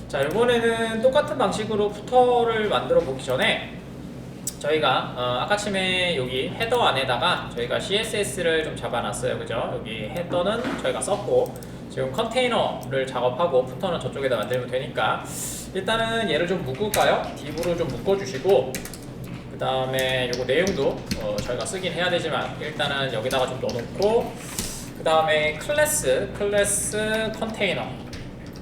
자, 이번에는 똑같은 방식으로 푸터를 만들어 보기 전에 저희가 아까쯤에 여기 헤더 안에다가 저희가 CSS를 좀 잡아놨어요. 그죠? 여기 헤더는 저희가 썼고 지금 컨테이너를 작업하고 푸터는 저쪽에다 만들면 되니까 일단은 얘를 좀 묶을까요? 딥으로 좀 묶어주시고 그 다음에 요거 내용도 저희가 쓰긴 해야 되지만 일단은 여기다가 좀 넣어놓고 그 다음에 클래스 컨테이너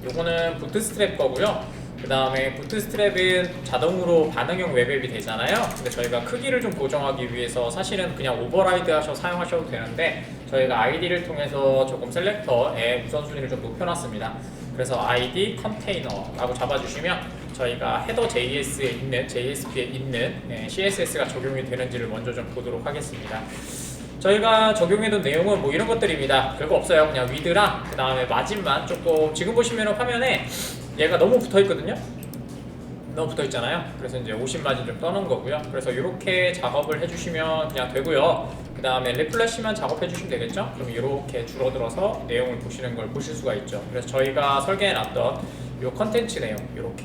요거는 부트스트랩 거고요. 그 다음에 부트스트랩은 자동으로 반응형 웹앱이 되잖아요. 근데 저희가 크기를 좀 조정하기 위해서 사실은 그냥 오버라이드 하셔서 사용하셔도 되는데 저희가 ID를 통해서 조금 셀렉터의 우선순위를 좀 높여놨습니다. 그래서 ID 컨테이너라고 잡아주시면 저희가 헤더 JS에 있는 JSP에 있는 CSS가 적용이 되는지를 먼저 좀 보도록 하겠습니다. 저희가 적용해둔 내용은 뭐 이런 것들입니다. 별거 없어요. 그냥 위드랑 그 다음에 마진만 조금 지금 보시면 화면에 얘가 너무 붙어있거든요. 너무 붙어있잖아요. 그래서 이제 50 마진 좀 떠놓은 거고요. 그래서 이렇게 작업을 해주시면 그냥 되고요. 그 다음에 리플래시만 작업해주시면 되겠죠. 그럼 이렇게 줄어들어서 내용을 보시는 걸 보실 수가 있죠. 그래서 저희가 설계해놨던 이 컨텐츠 내용 이렇게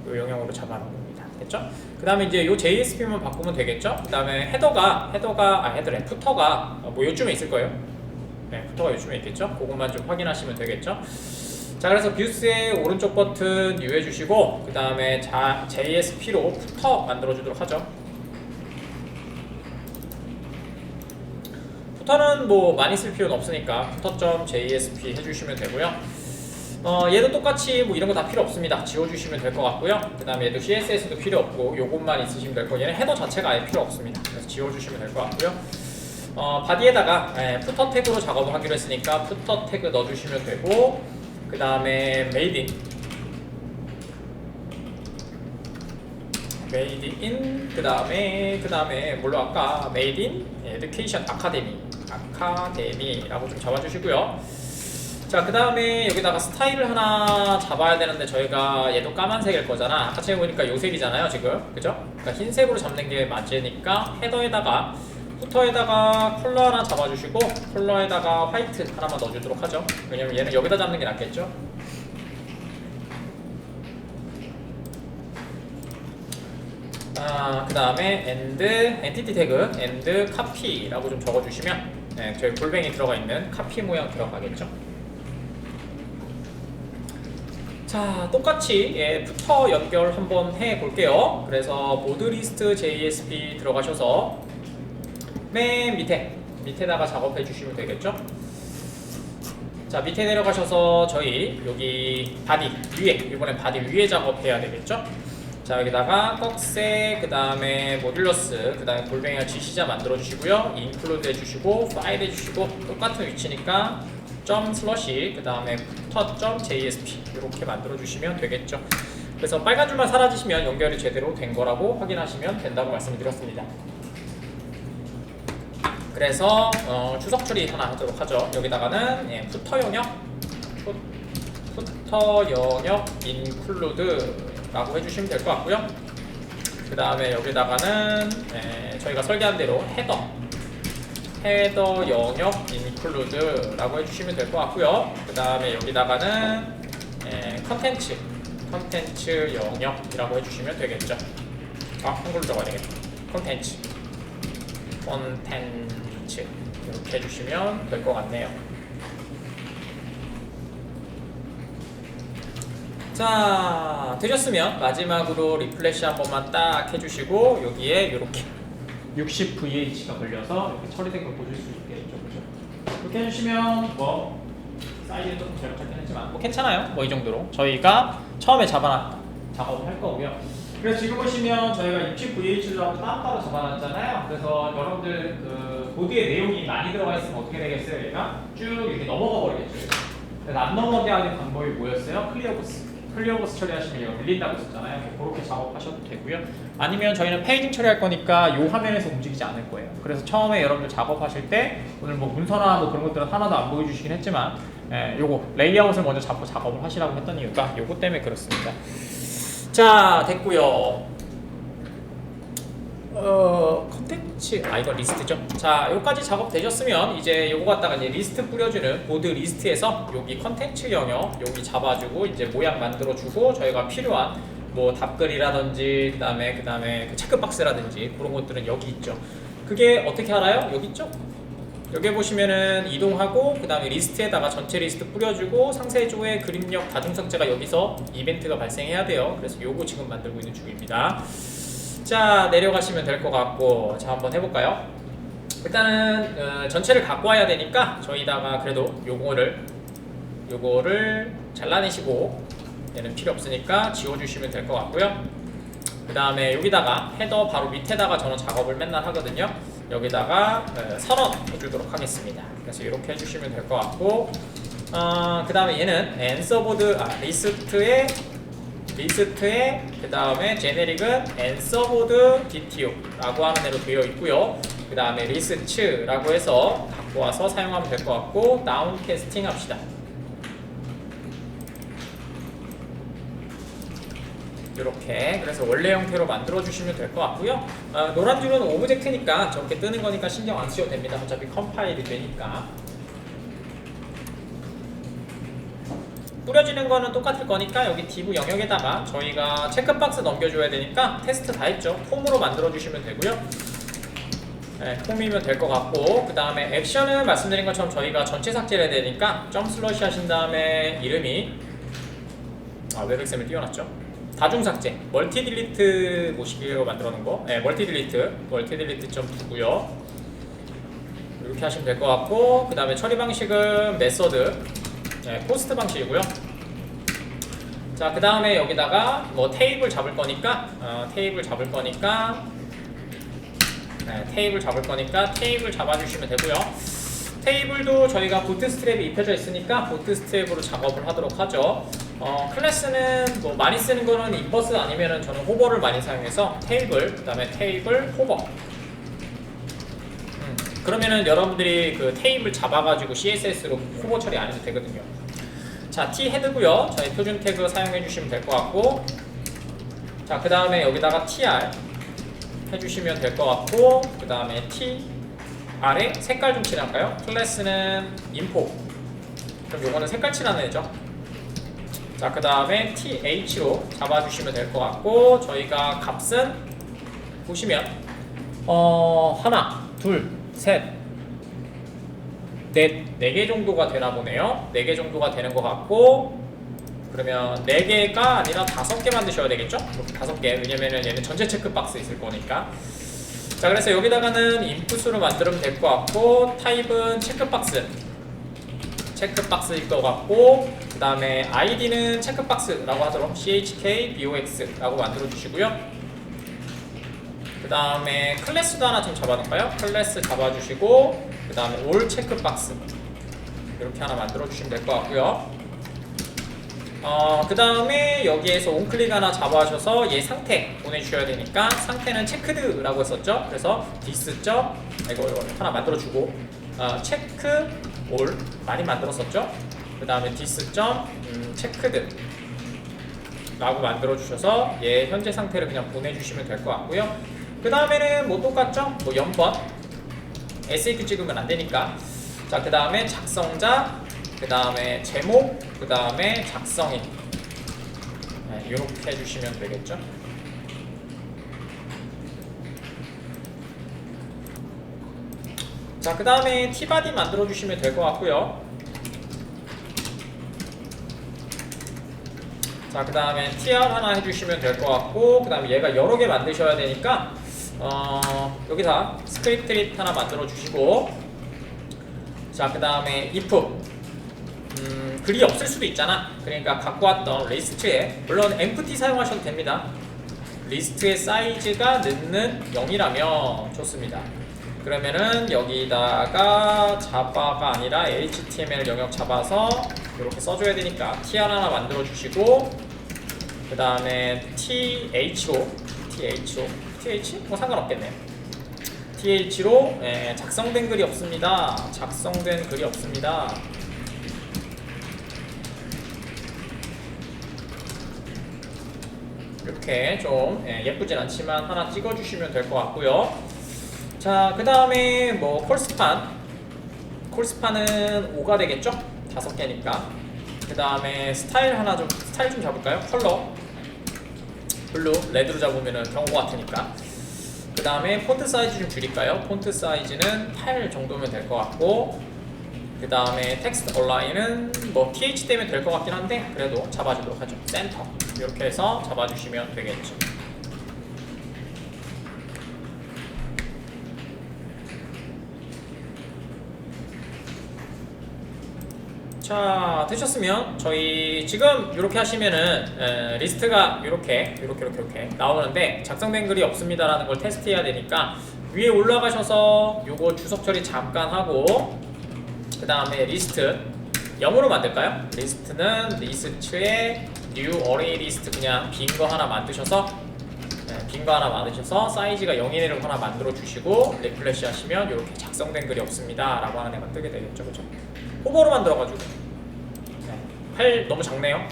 이 영역으로 잡아놓은 겁니다. 됐죠? 그 다음에 이제 이 JSP만 바꾸면 되겠죠? 그 다음에 푸터가 뭐 요쯤에 있을 거예요. 네, 푸터가 요쯤에 있겠죠? 그것만 좀 확인하시면 되겠죠? 자, 그래서 뷰스의 오른쪽 버튼 유해 주시고 그 다음에 JSP로 푸터 만들어 주도록 하죠. 푸터는 뭐 많이 쓸 필요는 없으니까 푸터.jsp 해주시면 되고요. 얘도 똑같이 뭐 이런 거 다 필요 없습니다. 지워주시면 될 것 같고요. 그 다음에 얘도 CSS도 필요 없고 요것만 있으시면 될 거고 얘는 헤더 자체가 아예 필요 없습니다. 그래서 지워주시면 될 것 같고요. 바디에다가 푸터 태그로 작업을 하기로 했으니까 푸터 태그 넣어주시면 되고 그 다음에 메이드 인 그 다음에 뭘로 할까? 메이드 인 에듀케이션 아카데미라고 좀 잡아주시고요. 자, 그 다음에 여기다가 스타일을 하나 잡아야 되는데 저희가 얘도 까만색일 거잖아. 아까 제가 보니까 요 색이잖아요 지금, 그죠? 그러니까 흰색으로 잡는 게 맞으니까 헤더에다가 푸터에다가 컬러 하나 잡아주시고 컬러에다가 화이트 하나만 넣어주도록 하죠. 왜냐면 얘는 여기다 잡는 게 낫겠죠. 그 다음에 엔티티 태그 copy라고 좀 적어주시면 저희 골뱅이 들어가 있는 카피 모양 들어가겠죠. 자, 똑같이 푸터 연결 한번 해볼게요. 그래서 보드 리스트 JSP 들어가셔서 맨 밑에다가 작업해 주시면 되겠죠. 자, 밑에 내려가셔서 저희 여기 바디 위에 이번엔 바디 위에 작업해야 되겠죠. 자, 여기다가 꺽쇠 그 다음에 모듈러스 그 다음에 골뱅이와 지시자 만들어 주시고요. 인클루드 해주시고 파일 해주시고 똑같은 위치니까 점/, 그 다음에 푸터.jsp 이렇게 만들어 주시면 되겠죠. 그래서 빨간 줄만 사라지시면 연결이 제대로 된 거라고 확인하시면 된다고 말씀드렸습니다. 그래서 추석 처리 하나 하도록 하죠. 여기다가는 푸터 영역 인클루드라고 해주시면 될 것 같고요. 그 다음에 여기다가는 저희가 설계한 대로 헤더 영역 인클루드라고 해주시면 될 것 같고요. 그 다음에 여기다가는 컨텐츠 영역이라고 해주시면 되겠죠. 한글로 적어야 되겠다. 컨텐츠 이렇게 해주시면 될 것 같네요. 자, 되셨으면 마지막으로 리플래시 한 번만 딱 해주시고 여기에 이렇게 60VH가 걸려서 이렇게 처리된 걸 보실 수 있겠죠. 그죠? 이렇게 해주시면 뭐 사이즈는 조금 제각하긴 했지만 뭐 괜찮아요. 뭐 이 정도로 저희가 처음에 잡아놨다 작업을 할 거고요. 그래서 지금 보시면 저희가 60VH를 따로 잡아놨잖아요. 그래서 여러분들 그 보드에 내용이 많이 들어가 있으면 어떻게 되겠어요? 얘가 쭉 이렇게 넘어가 버리겠죠. 그래서 안 넘어가게 하는 방법이 뭐였어요? 클리어버스 처리하시면 이거 밀린다고 했었잖아요. 그렇게 작업하셔도 되고요. 아니면 저희는 페이징 처리할 거니까 이 화면에서 움직이지 않을 거예요. 그래서 처음에 여러분들 작업하실 때 오늘 뭐 문서나 뭐 그런 것들은 하나도 안 보여주시긴 했지만 요거 레이아웃을 먼저 잡고 작업을 하시라고 했던 이유가 요거 때문에 그렇습니다. 자, 됐고요. 컨텐츠 이거 리스트죠. 자, 여기까지 작업 되셨으면 이제 요거 갖다가 이제 리스트 뿌려주는 보드 리스트에서 여기 컨텐츠 영역 여기 잡아주고 이제 모양 만들어주고 저희가 필요한 뭐 답글이라든지 그다음에 그 체크박스라든지 그런 것들은 여기 있죠. 그게 어떻게 알아요? 여기 있죠. 여기 보시면은 이동하고 그 다음에 리스트에다가 전체 리스트 뿌려주고 상세조의 그림력 다중삭제가 여기서 이벤트가 발생해야 돼요. 그래서 요거 지금 만들고 있는 중입니다. 자, 내려가시면 될 것 같고, 자, 한번 해볼까요? 일단은 전체를 갖고 와야 되니까 저희다가 그래도 요거를 잘라내시고 얘는 필요 없으니까 지워주시면 될 것 같고요. 그 다음에 여기다가 헤더 바로 밑에다가 저는 작업을 맨날 하거든요. 여기다가 선언 해주도록 하겠습니다. 그래서 이렇게 해주시면 될 것 같고, 그 다음에 얘는 앤서보드 리스트에 그 다음에 제네릭은 앤서보드 DTO 라고 하는 애로 되어 있고요. 그 다음에 리스츠라고 해서 갖고 와서 사용하면 될 것 같고, 다운 캐스팅 합시다. 이렇게 그래서 원래 형태로 만들어 주시면 될 것 같고요. 노란 줄은 오브젝트니까 저렇게 뜨는 거니까 신경 안 쓰셔도 됩니다. 어차피 컴파일이 되니까. 뿌려지는 거는 똑같을 거니까 여기 div 영역에다가 저희가 체크박스 넘겨줘야 되니까 테스트 다 했죠. 폼으로 만들어 주시면 되고요. 네, 폼이면 될 것 같고, 그 다음에 액션은 말씀드린 것처럼 저희가 전체 삭제를 해야 되니까 점 슬러시 하신 다음에 이름이 웹엑스엠을 띄워놨죠. 다중 삭제, 멀티 딜리트 모시기로 만들어 놓은 거, 네, 멀티 딜리트 좀 두고요. 이렇게 하시면 될 것 같고, 그 다음에 처리 방식은 메서드, 네, 포스트 방식이고요. 자, 그 다음에 여기다가 뭐 테이블 잡을 거니까 테이블 잡을 거니까 테이블 잡아주시면 되고요. 테이블도 저희가 부트스트랩이 입혀져 있으니까 부트스트랩으로 작업을 하도록 하죠. 클래스는 뭐 많이 쓰는 거는 인버스 아니면은 저는 호버를 많이 사용해서 테이블, 그 다음에 테이블, 호버. 그러면은 여러분들이 그 테이블 잡아가지고 CSS로 호버 처리 안 해도 되거든요. 자, T 헤드고요. 저희 표준 태그 사용해 주시면 될 것 같고, 자, 그 다음에 여기다가 TR 해주시면 될 것 같고, 그 다음에 T 아래 색깔 좀 칠할까요? 클래스는 인포. 그럼 요거는 색깔 칠하는 애죠. 자, 그 다음에 TH로 잡아주시면 될 것 같고, 저희가 값은 보시면 하나, 둘, 셋, 넷, 4개 정도가 되나 보네요. 4개 정도가 되는 것 같고, 그러면 4개가 아니라 5개 만드셔야 되겠죠? 이렇게 5개. 왜냐면은 얘는 전체 체크박스 있을 거니까. 자, 그래서 여기다가는 인풋으로 만들면 될 것 같고, 타입은 체크박스일 것 같고, 그 다음에 아이디는 체크박스라고 하도록 chkbox라고 만들어 주시고요. 그 다음에 클래스도 하나 좀 잡아놓을까요? 클래스 잡아주시고, 그 다음에 all 체크박스 이렇게 하나 만들어 주시면 될 것 같고요. 그 다음에 여기에서 온클릭 하나 잡아주셔서 얘 상태 보내주셔야 되니까, 상태는 체크드라고 했었죠. 그래서 this. 이거 하나 만들어주고, 체크 all 많이 만들었었죠. 그 다음에 this. 체크드 라고 만들어주셔서 얘 현재 상태를 그냥 보내주시면 될 것 같고요. 그 다음에는 뭐 똑같죠? 뭐 연번 SAQ 찍으면 안 되니까. 자, 그 다음에 작성자, 그 다음에 제목, 그 다음에 작성인. 네, 이렇게 해주시면 되겠죠. 자, 그 다음에 티바디 만들어 주시면 될 것 같고요. 자, 그 다음에 TR 하나 해주시면 될 것 같고, 그 다음에 얘가 여러 개 만드셔야 되니까 여기다 스크립트 릿 하나 만들어 주시고, 자, 그 다음에 if 글이 없을 수도 있잖아. 그러니까 갖고 왔던 리스트에, 물론 empty 사용하셔도 됩니다. 리스트의 사이즈가 넣는 0이라면 좋습니다. 그러면은 여기다가 자바가 아니라 HTML 영역 잡아서 이렇게 써줘야 되니까 TR 하나 만들어 주시고, 그 다음에 TH? 뭐 상관없겠네. TH로 작성된 글이 없습니다. 이렇게 좀 예쁘진 않지만 하나 찍어주시면 될 것 같고요. 자, 그 다음에 뭐 콜스판은 5가 되겠죠? 5개니까. 그 다음에 스타일 좀 잡을까요? 컬러 블루, 레드로 잡으면 경고 같으니까. 그 다음에 폰트 사이즈 좀 줄일까요? 폰트 사이즈는 8 정도면 될 것 같고, 그 다음에 텍스트 얼라인은 뭐 TH 되면 될 것 같긴 한데 그래도 잡아주도록 하죠. 센터 이렇게 해서 잡아주시면 되겠죠. 자, 되셨으면 저희 지금 이렇게 하시면은 리스트가 이렇게 나오는데 작성된 글이 없습니다라는 걸 테스트해야 되니까 위에 올라가셔서 요거 주석 처리 잠깐 하고, 그 다음에 리스트 0으로 만들까요? 리스트는 리스트에 new array list 그냥 빈 거 하나 만드셔서 사이즈가 0이 되는 거 하나 만들어 주시고 리플래시 하시면 이렇게 작성된 글이 없습니다 라고 하는 애가 뜨게 되겠죠. 그죠? 호버로 만들어가지고 8 너무 작네요.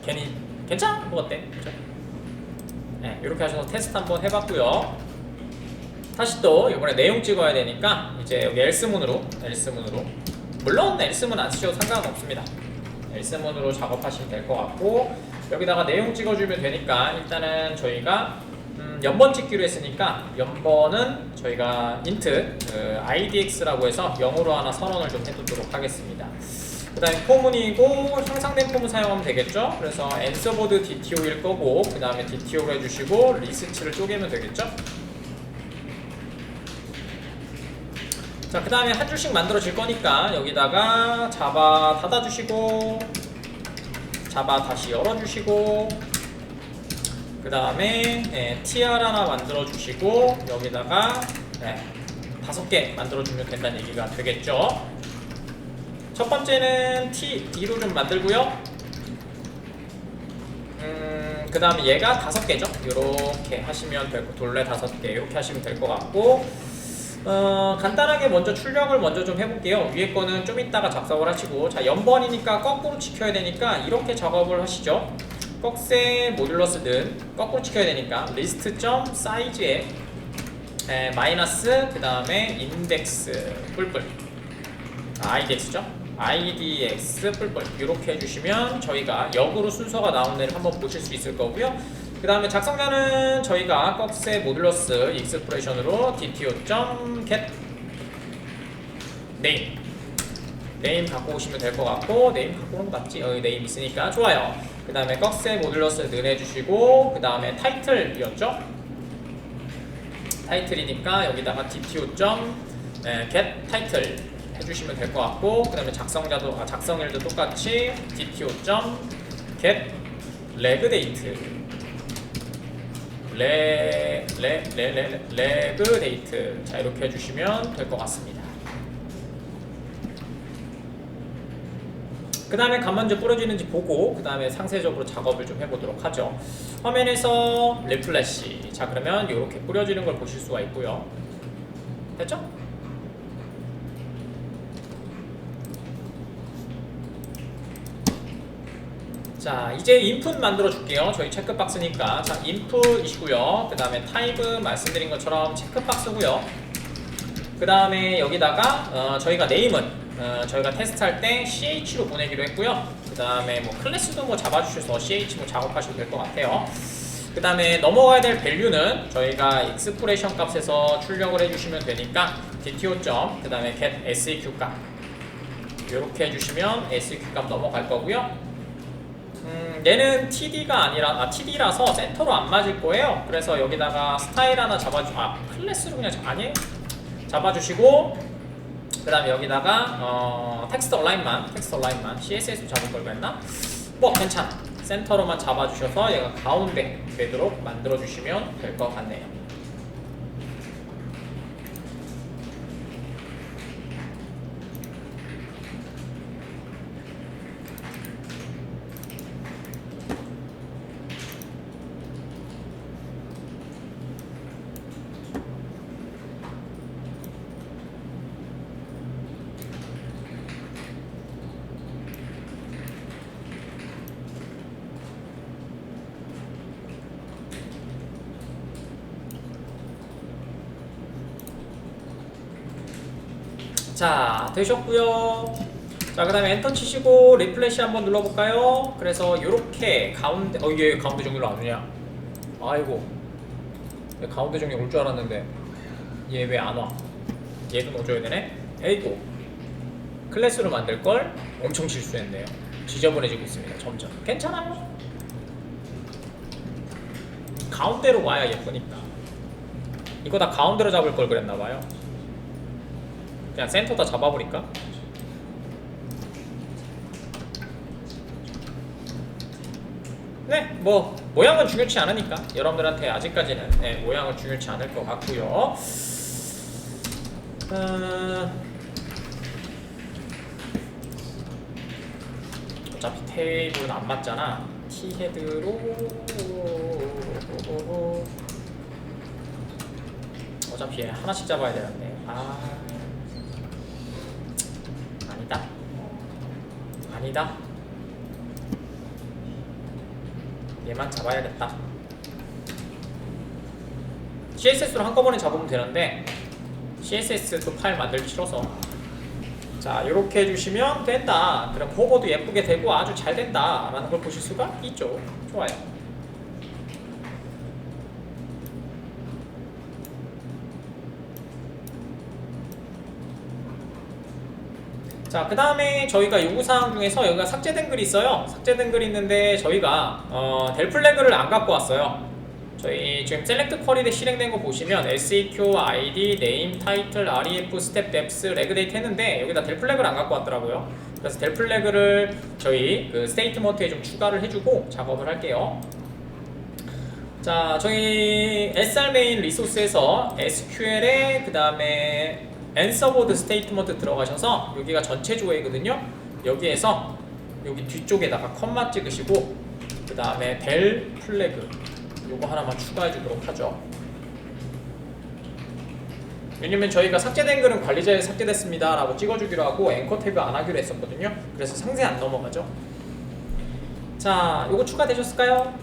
괜히 괜찮아? 뭐 어때? 그죠? 이렇게 하셔서 테스트 한번 해봤고요. 다시 또 이번에 내용 찍어야 되니까 이제 여기 엘스문으로 물론 엘스문 안 쓰셔도 상관은 없습니다. 엘스문으로 작업하시면 될 것 같고, 여기다가 내용 찍어주면 되니까 일단은 저희가 연번 찍기로 했으니까 연번은 저희가 int idx라고 해서 0으로 하나 선언을 좀 해두도록 하겠습니다. 그 다음에 포문이고 향상된 포문 사용하면 되겠죠. 그래서 answer보드 dto일 거고, 그 다음에 dto로 해주시고 리스트를 쪼개면 되겠죠. 자, 그 다음에 한 줄씩 만들어질 거니까 여기다가 자바 닫아주시고 자바 다시 열어주시고, 그 다음에 tr 하나 만들어주시고 여기다가 5개 만들어주면 된다는 얘기가 되겠죠. 첫 번째는 t2로 좀 만들고요. 그 다음에 얘가 5개죠. 이렇게 하시면 되고, 돌레 5개 이렇게 하시면 될 것 같고, 간단하게 먼저 출력을 먼저 좀 해볼게요. 위에 거는 좀 이따가 작성을 하시고, 자, 연번이니까 거꾸로 지켜야 되니까 이렇게 작업을 하시죠. 꺽쇠 모듈러스는 거꾸로 지켜야 되니까 리스트.사이즈에 마이너스 그 다음에 인덱스 뿔뿔 idx죠. idx 뿔뿔 이렇게 해주시면 저희가 역으로 순서가 나온 데를 한번 보실 수 있을 거고요. 그 다음에 작성자는 저희가 꺽쇠 모듈러스 익스프레션으로 dto.get 네임 갖고 오시면 될 것 같고, 네임 갖고 오는 거 맞지? 여기 네임 있으니까 좋아요. 그 다음에 꺽쇠 모듈러스 는 해주시고, 그 다음에 타이틀이었죠? 타이틀이니까 여기다가 dto.get 타이틀 해주시면 될 것 같고, 그 다음에 작성일도 똑같이 dto.get leg date 레그 데이트. 자, 이렇게 해주시면 될 것 같습니다. 그 다음에 간 먼저 뿌려지는지 보고 그 다음에 상세적으로 작업을 좀 해보도록 하죠. 화면에서 리플래시. 자, 그러면 이렇게 뿌려지는 걸 보실 수가 있고요. 됐죠? 자, 이제 인풋 만들어 줄게요. 저희 체크박스니까. 자, 인풋이시고요. 그 다음에 타입 말씀드린 것처럼 체크박스고요. 그 다음에 여기다가 저희가 네임은 저희가 테스트할 때 ch로 보내기로 했고요. 그 다음에 뭐 클래스도 뭐 잡아주셔서 ch 뭐 작업하시면 될 것 같아요. 그 다음에 넘어가야 될 밸류는 저희가 익스프레션 값에서 출력을 해주시면 되니까 dto 그 다음에 get seq 값 이렇게 해주시면 seq 값 넘어갈 거고요. 얘는 TD라서 센터로 안 맞을 거예요. 그래서 여기다가 스타일 하나 클래스로 그냥 잡아주시고, 그 다음에 여기다가 텍스트 얼라인만 CSS 잡을 걸 그랬나? 뭐 괜찮아. 센터로만 잡아주셔서 얘가 가운데 되도록 만들어주시면 될 것 같네요. 자, 되셨고요. 자, 그 다음에 엔터 치시고 리플래시 한번 눌러볼까요? 그래서 요렇게 가운데 이게 가운데 정렬로 안 오냐? 아이고, 가운데 정렬 올 줄 알았는데 얘 왜 안 와? 얘도 넣어줘야 되네? 에이고, 클래스로 만들 걸 엄청 실수했네요. 지저분해지고 있습니다. 점점. 괜찮아요. 가운데로 와야 예쁘니까. 이거 다 가운데로 잡을 걸 그랬나봐요. 그냥 센터다 잡아버릴까? 네, 뭐 모양은 중요치 않으니까 여러분들한테 아직까지는 모양은 중요치 않을 것 같고요. 어차피 테이블은 안 맞잖아. T 헤드로 어차피 얘 하나씩 잡아야 되는데 아니다. 얘만 잡아야겠다. CSS로 한꺼번에 잡으면 되는데 CSS도 파일 만들기 싫어서. 자, 이렇게 해주시면 된다. 그럼 호버도 예쁘게 되고 아주 잘 된다 라는 걸 보실 수가 있죠. 좋아요. 자, 그 다음에 저희가 요구사항 중에서 여기가 삭제된 글이 있어요. 삭제된 글이 있는데 저희가 델 플래그를 안 갖고 왔어요. 저희 지금 셀렉트 쿼리에 실행된 거 보시면 SEQ, ID, 네임, 타이틀, REF, 스텝, 뎁스, 레그 데이트 했는데 여기다 델 플래그를 안 갖고 왔더라고요. 그래서 델 플래그를 저희 그 스테이트먼트에 좀 추가를 해주고 작업을 할게요. 자, 저희 SR 메인 리소스에서 SQL에 그 다음에 앤서보드 스테이트먼트 들어가셔서 여기가 전체 조회거든요. 여기에서 여기 뒤쪽에다가 컴마 찍으시고 그 다음에 델 플래그 요거 하나만 추가해 주도록 하죠. 왜냐면 저희가 삭제된 글은 관리자에 삭제됐습니다 라고 찍어주기로 하고 앵커 태그 안 하기로 했었거든요. 그래서 상세 안 넘어가죠. 자, 요거 추가되셨을까요?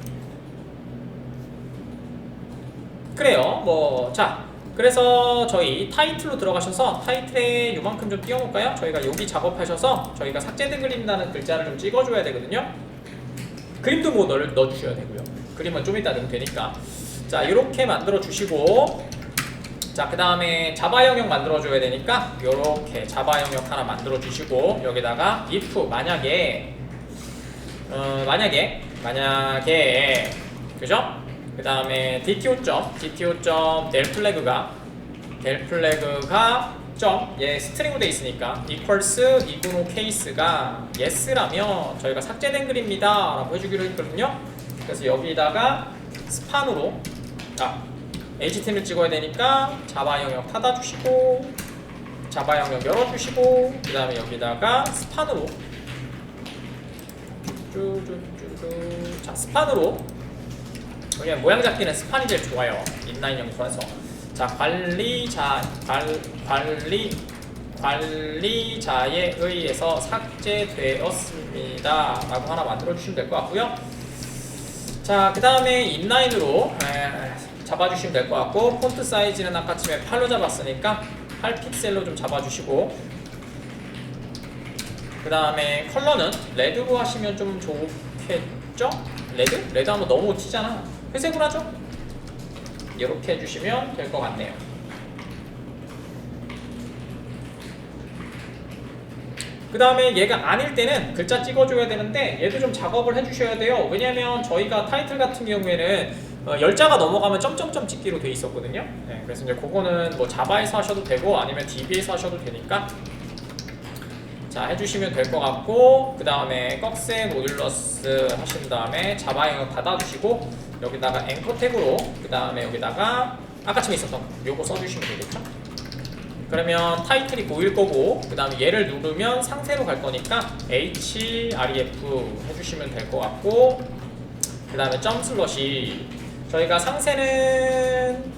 그래요. 자, 그래서 저희 타이틀로 들어가셔서 타이틀에 요만큼 좀 띄워놓을까요? 저희가 여기 작업하셔서 저희가 삭제된 그림이라는 글자를 좀 찍어줘야 되거든요. 그림도 뭐 넣어주셔야 되고요. 그림은 좀 이따 넣으면 되니까. 자, 이렇게 만들어 주시고, 자, 그 다음에 자바 영역 만들어 줘야 되니까 이렇게 자바 영역 하나 만들어 주시고 여기다가 if 만약에 그죠? 그 다음에 DTO 델 플래그가 얘 스트링으로 돼 있으니까 equals 이구노 케이스가 yes라면 저희가 삭제된 글입니다 라고 해주기로 했거든요. 그래서 여기다가 스판으로 HTML 찍어야 되니까 자바 영역 닫아주시고 자바 영역 열어주시고 그 다음에 여기다가 스판으로 자, 스판으로 그냥 모양 잡기는 스판이 제일 좋아요. 인라인 영수라서. 자, 관리자에 의해서 삭제되었습니다 라고 하나 만들어 주시면 될 것 같고요. 자, 그 다음에 인라인으로 잡아주시면 될 것 같고 폰트 사이즈는 아까쯤에 8로 잡았으니까 8픽셀로 좀 잡아주시고 그 다음에 컬러는 레드로 하시면 좀 좋겠죠? 레드 하면 너무 튀잖아. 회색으로 하죠? 이렇게 해주시면 될 것 같네요. 그 다음에 얘가 아닐 때는 글자 찍어줘야 되는데 얘도 좀 작업을 해주셔야 돼요. 왜냐면 저희가 타이틀 같은 경우에는 열자가 넘어가면 점점점 찍기로 돼 있었거든요. 네, 그래서 이제 그거는 뭐 자바에서 하셔도 되고 아니면 DB에서 하셔도 되니까 자, 해주시면 될 것 같고 그 다음에 꺽쇠 모듈러스 하신 다음에 자바 영역 닫아주시고 여기다가 앵커 태그로 그 다음에 여기다가 아까쯤에 있었던 요거 써주시면 되겠죠. 그러면 타이틀이 보일 거고 그 다음에 얘를 누르면 상세로 갈 거니까 href 해주시면 될 것 같고 그 다음에 점슬러시 저희가 상세는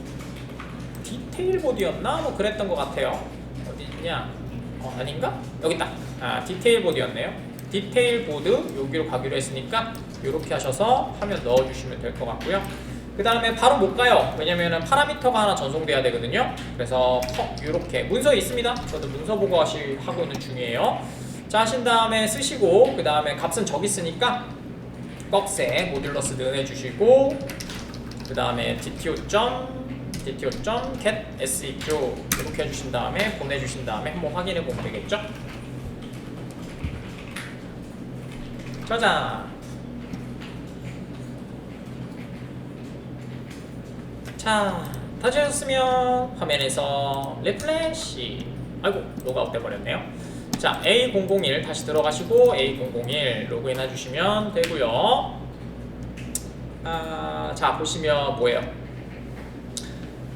디테일 보드였나? 뭐 그랬던 것 같아요. 어디 있냐? 아닌가? 여기 있다. 디테일 보드였네요. 디테일 보드 여기로 가기로 했으니까 이렇게 하셔서 화면 넣어주시면 될 것 같고요. 그 다음에 바로 못 가요. 왜냐면은 파라미터가 하나 전송돼야 되거든요. 그래서 이렇게 문서 있습니다. 저도 문서 보고 하고 있는 중이에요. 자, 하신 다음에 쓰시고, 그 다음에 값은 저기 있으니까 꺽쇠 모듈러스 넣어주시고, 그 다음에 dto.get seq 이렇게 해주신 다음에 보내주신 다음에 한번 확인해 보면 되겠죠? 짜잔. 자, 다 되셨으면 화면에서 리플래시, 아이고 로그아웃 돼버렸네요. 자, A001 다시 들어가시고 A001 로그인 해주시면 되고요. 자, 보시면 뭐예요?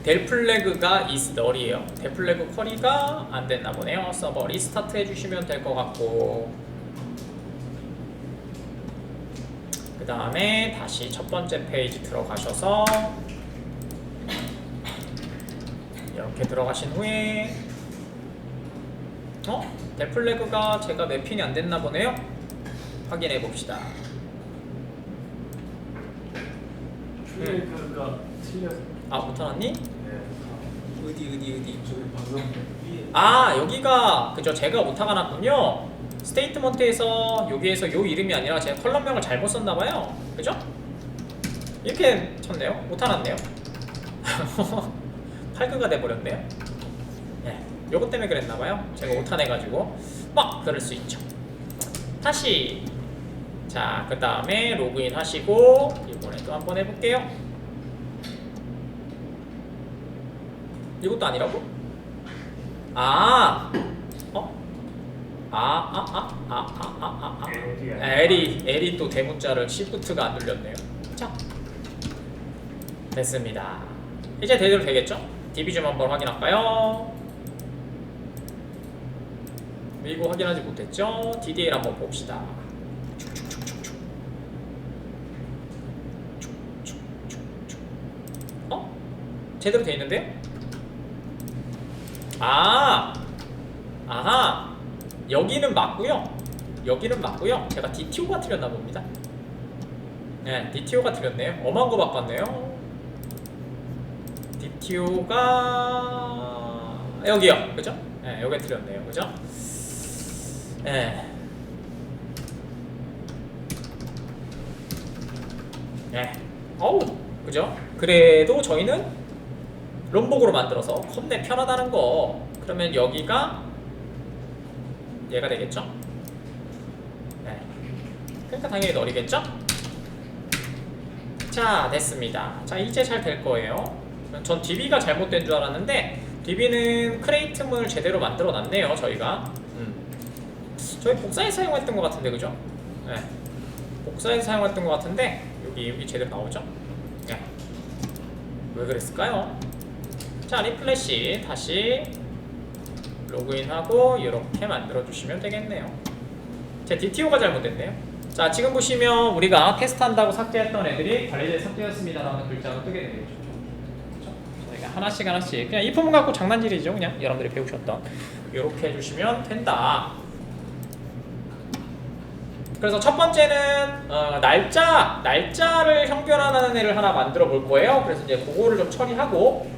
델 플래그가 is null이에요. 델 플래그 쿼리가 안 됐나 보네요. 서버 리스타트 해주시면 될 것 같고, 그 다음에 다시 첫 번째 페이지 들어가셔서 이렇게 들어가신 후에 델 플래그가 제가 매핑이 안 됐나 보네요. 확인해 봅시다. 플래그가 틀렸어요. 못 알았니? 네. 어디? 저기 방금 위에. 여기가 그죠? 제가 오타가 났군요. 스테이트먼트에서 여기에서 요 이름이 아니라 제가 컬럼명을 잘못 썼나봐요. 그죠? 이렇게 쳤네요. 오타 났네요. 팔그가 돼버렸네요. 네, 요것 때문에 그랬나봐요. 제가 오타 내가지고 막 그럴 수 있죠. 다시, 자, 그 다음에 로그인 하시고 이번에 또 한번 해볼게요. 이것도 아니라고? L이 또 대문자를 Shift가 안 눌렸네요. 자, 됐습니다. 이제 제대로 되겠죠? DB 좀 한번 확인할까요? 이거 확인하지 못했죠? DDL 한번 봅시다. 제대로 돼 있는데요? 여기는 맞고요. 여기는 맞고요. 제가 DTO가 틀렸나 봅니다. 네, DTO가 틀렸네요. 엄한 거 바꿨네요. DTO가 여기요, 그죠? 네, 여기 틀렸네요, 그죠? 네. 네. 그죠? 그래도 저희는 롬복으로 만들어서 겁내 편하다는 거. 그러면 여기가 얘가 되겠죠? 네. 그러니까 당연히 널이겠죠? 자, 됐습니다. 자, 이제 잘 될 거예요. 전 DB가 잘못된 줄 알았는데 DB는 크레이트문을 제대로 만들어 놨네요. 저희가 저희 복사해서 사용했던 것 같은데, 그죠? 네. 복사해서 사용했던 것 같은데 여기 제대로 나오죠? 네. 왜 그랬을까요? 자, 리플래시 다시 로그인하고 이렇게 만들어 주시면 되겠네요. 제 DTO가 잘못됐네요. 자, 지금 보시면 우리가 테스트한다고 삭제했던 애들이 관리자에 삭제했습니다 라는 글자가 뜨게 되겠죠. 그렇죠? 저희가 하나씩 그냥 이 부분 갖고 장난질이죠. 그냥 여러분들이 배우셨던 이렇게 해주시면 된다. 그래서 첫 번째는 날짜를 형별하는 애를 하나 만들어 볼 거예요. 그래서 이제 그거를 좀 처리하고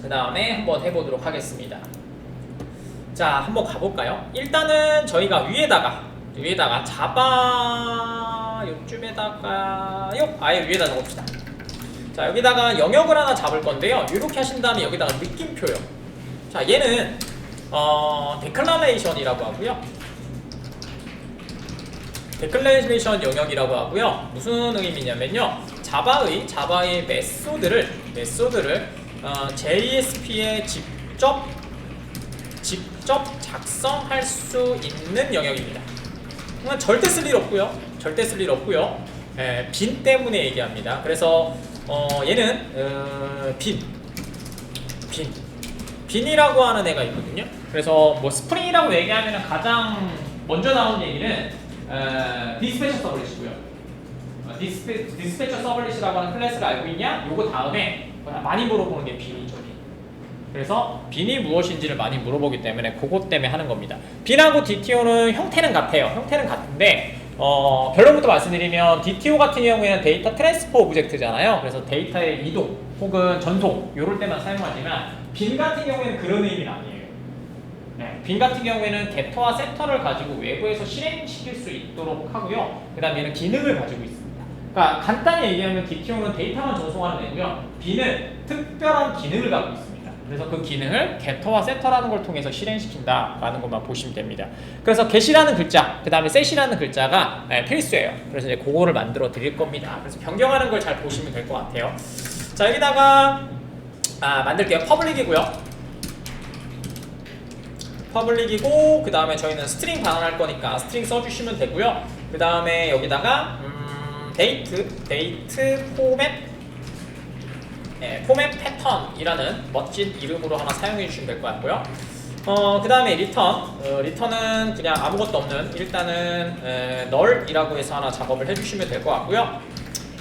그 다음에 한번 해보도록 하겠습니다. 자, 한번 가볼까요? 일단은 저희가 위에다가 자바 요쯤에다가 아예 위에다 적읍시다. 자, 여기다가 영역을 하나 잡을 건데요. 이렇게 하신 다음에 여기다가 느낌표요. 자, 얘는 데클라레이션이라고 하고요. 데클레이션 영역이라고 하고요. 무슨 의미냐면요, 자바의 메소드를 JSP에 직접 작성할 수 있는 영역입니다. 절대 쓸 일 없고요. 빈 때문에 얘기합니다. 그래서 얘는 빈이라고 하는 애가 있거든요. 그래서 뭐 스프링이라고 얘기하면 가장 먼저 나온 얘기는 디스패처 서블릿이고요. 디스패처 서블릿이라고 하는 클래스를 알고 있냐? 요거 다음에 많이 물어보는 게 빈이죠. 그래서 빈이 무엇인지를 많이 물어보기 때문에 그것 때문에 하는 겁니다. 빈하고 DTO는 형태는 같아요. 형태는 같은데 결론부터 말씀드리면 DTO 같은 경우에는 데이터 트랜스퍼 오브젝트잖아요. 그래서 데이터의 이동 혹은 전송 이럴 때만 사용하지만 빈 같은 경우에는 그런 의미는 아니에요. 네, 빈 같은 경우에는 게터와 세터를 가지고 외부에서 실행시킬 수 있도록 하고요. 그 다음에 얘는 기능을 가지고 있습니다. 그러니까 간단히 얘기하면 DTO는 데이터만 전송하는 애고요. 빈은 특별한 기능을 갖고 있습니다. 그래서 그 기능을 게터와 세터라는 걸 통해서 실행시킨다라는 것만 보시면 됩니다. 그래서 get이라는 글자, 그 다음에 set이라는 글자가 필수예요. 그래서 이제 그거를 만들어 드릴 겁니다. 그래서 변경하는 걸 잘 보시면 될 것 같아요. 자, 여기다가 만들게요. 퍼블릭이고요. 퍼블릭이고 그 다음에 저희는 스트링 반환할 거니까 스트링 써주시면 되고요. 그 다음에 여기다가 데이트 포맷 포맷 패턴이라는 멋진 이름으로 하나 사용해 주시면 될 것 같고요. 그 다음에 리턴은 그냥 아무것도 없는 일단은 널이라고 해서 하나 작업을 해주시면 될 것 같고요.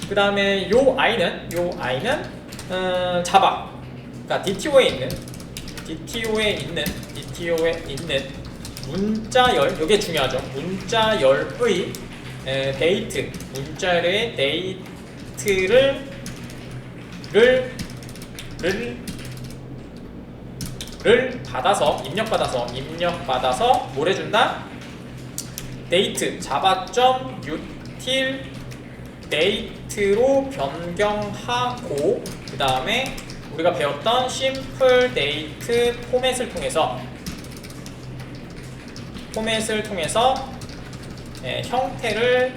그 다음에 요 i는 자바, 그러니까 DTO에 있는 문자열, 이게 중요하죠. 문자열의 데이트, 문자열의 데이트를 입력받아서 뭘 해준다? 데이트 java.util 데이트로 변경하고 그 다음에 우리가 배웠던 simple date 포맷을 통해서 형태를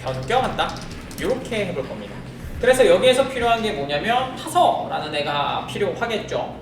변경한다. 이렇게 해볼 겁니다. 그래서 여기에서 필요한 게 뭐냐면 파서라는 애가 필요하겠죠.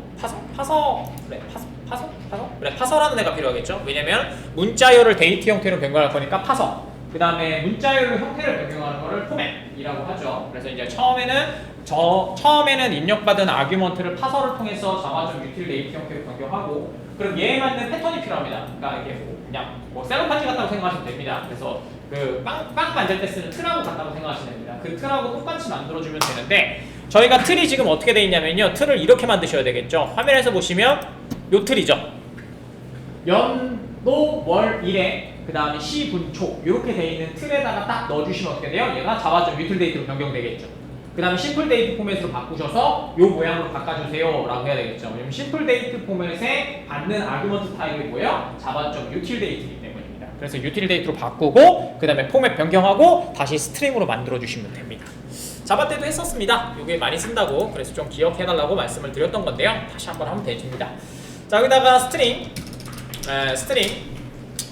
파서라는 애가 필요하겠죠. 왜냐면 문자열을 데이트 형태로 변경할 거니까 파서. 그 다음에 문자열로 형태를 변경하는 거를 포맷이라고 하죠. 그래서 이제 처음에는 입력받은 아규먼트를 파서를 통해서 java.util 데이트 형태로 변경하고, 그럼 얘에 맞는 패턴이 필요합니다. 그러니까 이게 그냥 셀럽판지 같다고 생각하시면 됩니다. 그래서 그 빵 만들 때 쓰는 틀하고 같다고 생각하시면 됩니다. 그 틀하고 똑같이 만들어주면 되는데, 저희가 틀이 지금 어떻게 돼 있냐면요, 틀을 이렇게 만드셔야 되겠죠. 화면에서 보시면 요 틀이죠. 연도 월 일에 그 다음에 시분초 이렇게 돼 있는 틀에다가 딱 넣어주시면 어떻게 돼요? 얘가 java.util 데이트로 변경되겠죠. 그 다음에 심플 데이트 포맷으로 바꾸셔서 요 모양으로 바꿔주세요 라고 해야 되겠죠. 왜냐면 심플 데이트 포맷에 받는 아규먼트 타입이 뭐예요? java.util 데이트이기 때문입니다. 그래서 util 데이트로 바꾸고 그 다음에 포맷 변경하고 다시 스트링으로 만들어주시면 됩니다. 자바 때도 했었습니다. 요게 많이 쓴다고, 그래서 좀 기억해달라고 말씀을 드렸던 건데요. 다시 한번 하면 되십니다. 자, 여기다가 스트링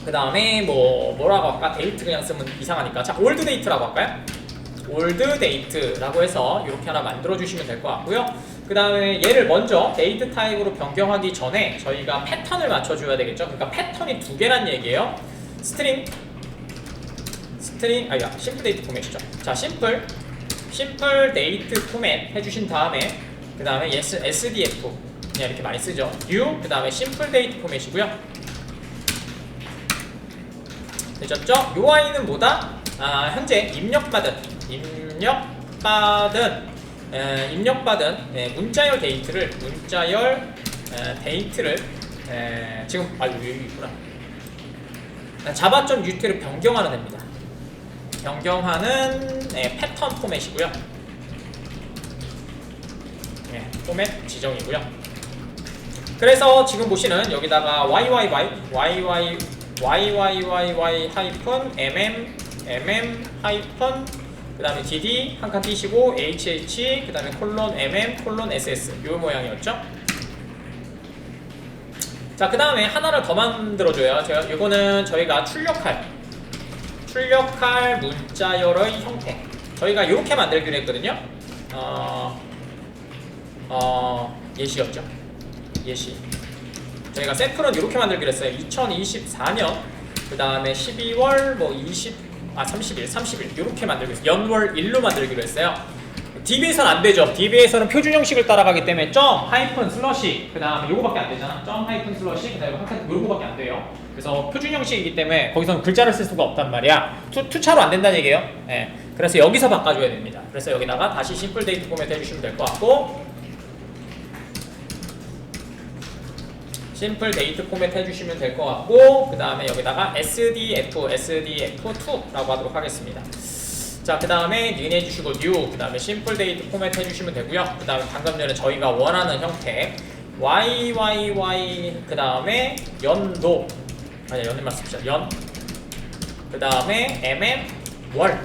그 다음에 뭐라고 할까? 데이트 그냥 쓰면 이상하니까, 자, 올드 데이트라고 할까요? 올드 데이트라고 해서 이렇게 하나 만들어 주시면 될 것 같고요. 그 다음에 얘를 먼저 데이트 타입으로 변경하기 전에 저희가 패턴을 맞춰줘야 되겠죠. 그러니까 패턴이 두 개란 얘기예요. 심플 데이트 포맷이죠. 자, 심플 데이트 포맷 해주신 다음에 그 다음에 SDF 그냥 이렇게 많이 쓰죠. new 그 다음에 심플 데이트 포맷이고요. 되셨죠? 요 i는 뭐다? 현재 입력받은 문자열 데이트를 지금 여기 있구나. java.util을 변경하는 애입니다. 변경하는 패턴 포맷이고요. 포맷 지정이고요. 그래서 지금 보시는 여기다가 그 다음에 dd 한 칸 띄시고 hh 그 다음에 :ss 요 모양이었죠. 자, 그 다음에 하나를 더 만들어줘요. 이거는 저희가 출력할 문자열의 형태, 저희가 이렇게 만들기로 했거든요. 예시였죠. 예시. 저희가 샘플은 이렇게 만들기로 했어요. 2024년 그 다음에 12월 30일 이렇게 만들기로 했어요. 연월 1로 만들기로 했어요. DB에서는 안 되죠. DB에서는 표준 형식을 따라가기 때문에 점 하이픈 슬러시 그 다음에 요거밖에 안 되잖아. 점 하이픈 슬러시 그 다음에 요거밖에 안 돼요. 그래서 표준 형식이기 때문에 거기서는 글자를 쓸 수가 없단 말이야. 투차로 안 된다는 얘기예요. 그래서 여기서 바꿔줘야 됩니다. 그래서 여기다가 다시 심플 데이트 포맷 해주시면 될 것 같고, 심플 데이트 포맷 해주시면 될 것 같고, 그 다음에 여기다가 SDF2라고 하도록 하겠습니다. 자, 그 다음에 new 해주시고 new, 그 다음에 심플 데이트 포맷 해주시면 되고요. 그 다음에 방금 전에 저희가 원하는 형태 YYY, 그 다음에 연도, 아니 연을 말씀드리죠. 연, 그 다음에 MM 월,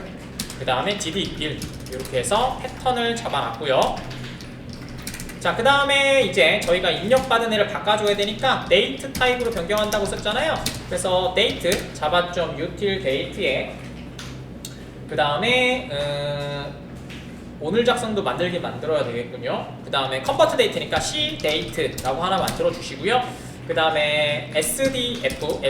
그 다음에 DD 1 이렇게 해서 패턴을 잡아놨고요. 자, 그 다음에 이제 저희가 입력받은 애를 바꿔줘야 되니까 date 타입으로 변경한다고 썼잖아요. 그래서 date java.util date에 그 다음에 오늘 작성도 만들어야 되겠군요. 그 다음에 convert date니까 c date라고 하나 만들어 주시고요. 그 다음에 SDF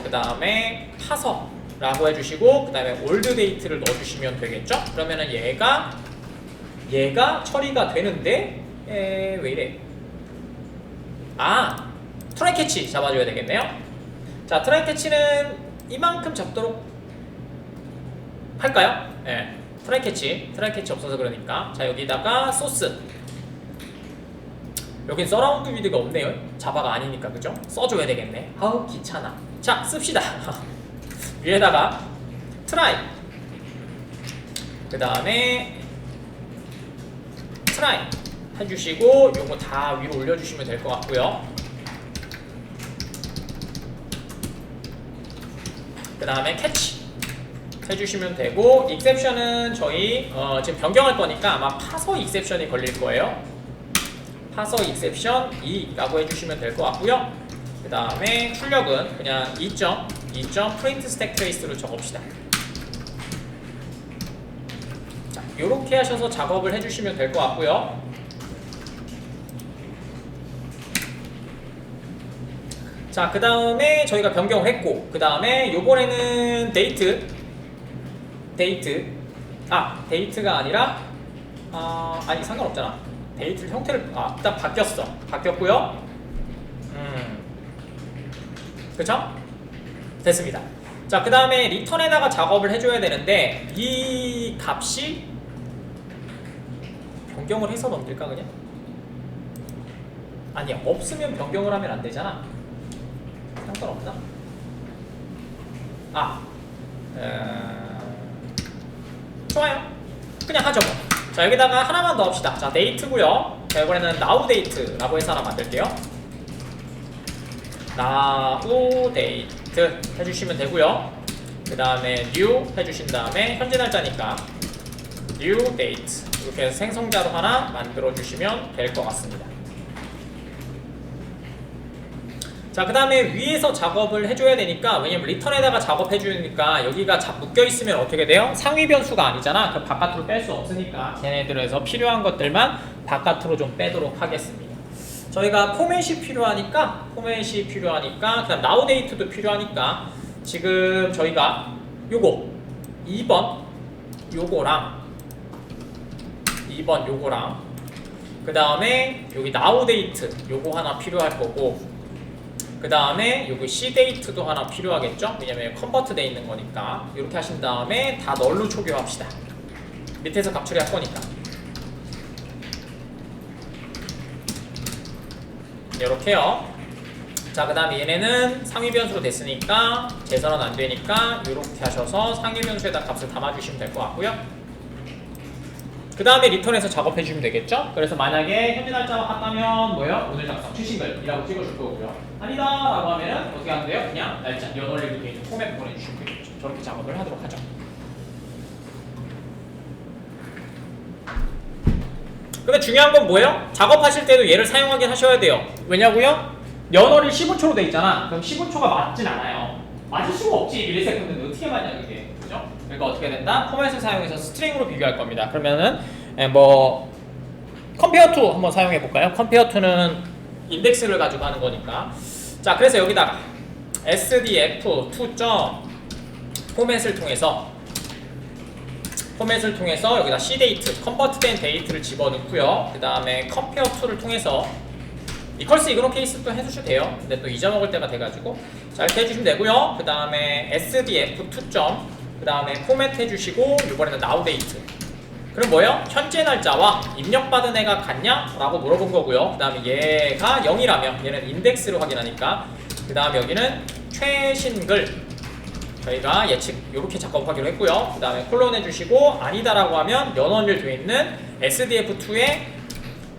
그 다음에 파서라고 해주시고, 그 다음에 old date를 넣어주시면 되겠죠. 그러면은 얘가 처리가 되는데 왜 이래? 아, 트라이 캐치 잡아줘야 되겠네요. 자, 트라이 캐치는 이만큼 잡도록 할까요? 예, 트라이 캐치 없어서 그러니까. 자, 여기다가 소스, 여긴 서라운드 위드가 없네요. 자바가 아니니까, 그죠? 써줘야 되겠네. 아우 귀찮아. 자, 씁시다. 위에다가 트라이, 그 다음에 트라이 해주시고, 요거 다 위로 올려주시면 될 것 같고요. 그 다음에 캐치 해주시면 되고, 익셉션은 저희 지금 변경할 거니까 아마 파서 익셉션이 걸릴 거예요. 파서 익셉션 2라고 해주시면 될 것 같고요. 그 다음에 출력은 그냥 2점 프린트 스택 트레이스로 적읍시다. 자, 요렇게 하셔서 작업을 해주시면 될 것 같고요. 자, 그 다음에 저희가 변경을 했고, 그 다음에 요번에는 데이트가 아니라 아니 상관없잖아. 데이트 형태를 일단 바뀌었고요. 그쵸? 됐습니다. 자, 그 다음에 리턴에다가 작업을 해줘야 되는데, 이 값이 변경을 해서 넘길까 그냥? 아니야, 없으면 변경을 하면 안 되잖아. 상관없나? 좋아요. 그냥 하죠 뭐. 자, 여기다가 하나만 더 합시다. 자, 데이트고요. 자, 이번에는 now date라고 해서 하나 만들게요. now date 해주시면 되고요. 그 다음에 new 해주신 다음에 현재 날짜니까 new date 이렇게 해서 생성자로 하나 만들어 주시면 될 것 같습니다. 자, 그 다음에 위에서 작업을 해줘야 되니까, 왜냐면 리턴에다가 작업해주니까 여기가 묶여있으면 어떻게 돼요? 상위 변수가 아니잖아. 그 바깥으로 뺄 수 없으니까 걔네들에서 필요한 것들만 바깥으로 좀 빼도록 하겠습니다. 저희가 포맷이 필요하니까 그 다음 now date도 필요하니까, 지금 저희가 요거 2번 요거랑 그 다음에 여기 now date 요거 하나 필요할 거고, 그 다음에 여기 C 데이트도 하나 필요하겠죠? 왜냐면 컨버트 돼 있는 거니까. 이렇게 하신 다음에 다 널로 초기화합시다. 밑에서 값 처리할 거니까. 이렇게요. 자, 그 다음에 얘네는 상위 변수로 됐으니까 재선은 안 되니까 이렇게 하셔서 상위 변수에다 값을 담아주시면 될 것 같고요. 그 다음에 리턴해서 작업해 주시면 되겠죠? 그래서 만약에 현재 날짜가 같다면 뭐예요? 오늘 작성 최신글이라고 찍어줄 거고요. 아니다 라고 하면은 어떻게 하면 돼요? 그냥 날짜 연월일도 개인 포맷 보내주시면 되겠죠. 저렇게 작업을 하도록 하죠. 근데 중요한 건 뭐예요? 작업하실 때도 얘를 사용하긴 하셔야 돼요. 왜냐고요? 연월일 15초로 돼 있잖아. 그럼 15초가 맞진 않아요. 맞을 수가 없지. 밀리세컨드는 어떻게 맞냐 그게. 그죠? 그러니까 어떻게 된다? 포맷을 사용해서 스트링으로 비교할 겁니다. 그러면은 compare to 한번 사용해 볼까요? compare to는 인덱스를 가지고 하는 거니까. 자, 그래서 여기다가 SDF2. 포맷을 통해서 여기다 cdate, 컨버트된 데이트를 집어넣고요. 그 다음에 compare to를 통해서 이퀄스 이그노 케이스도 해주셔도 돼요. 근데 또 잊어먹을 때가 돼가지고 자, 이렇게 해주시면 되고요. 그 다음에 SDF2. 그 다음에 포맷 해주시고 이번에는 now date. 그 그럼 뭐예요? 현재 날짜와 입력받은 해가 같냐? 라고 물어본 거고요. 그 다음에 얘가 0이라면 얘는 인덱스를 확인하니까, 그 다음에 여기는 최신글 저희가 예측 이렇게 작업하기로 했고요. 그 다음에 콜론 해주시고, 아니다라고 하면 연원일 되어 있는 SDF2에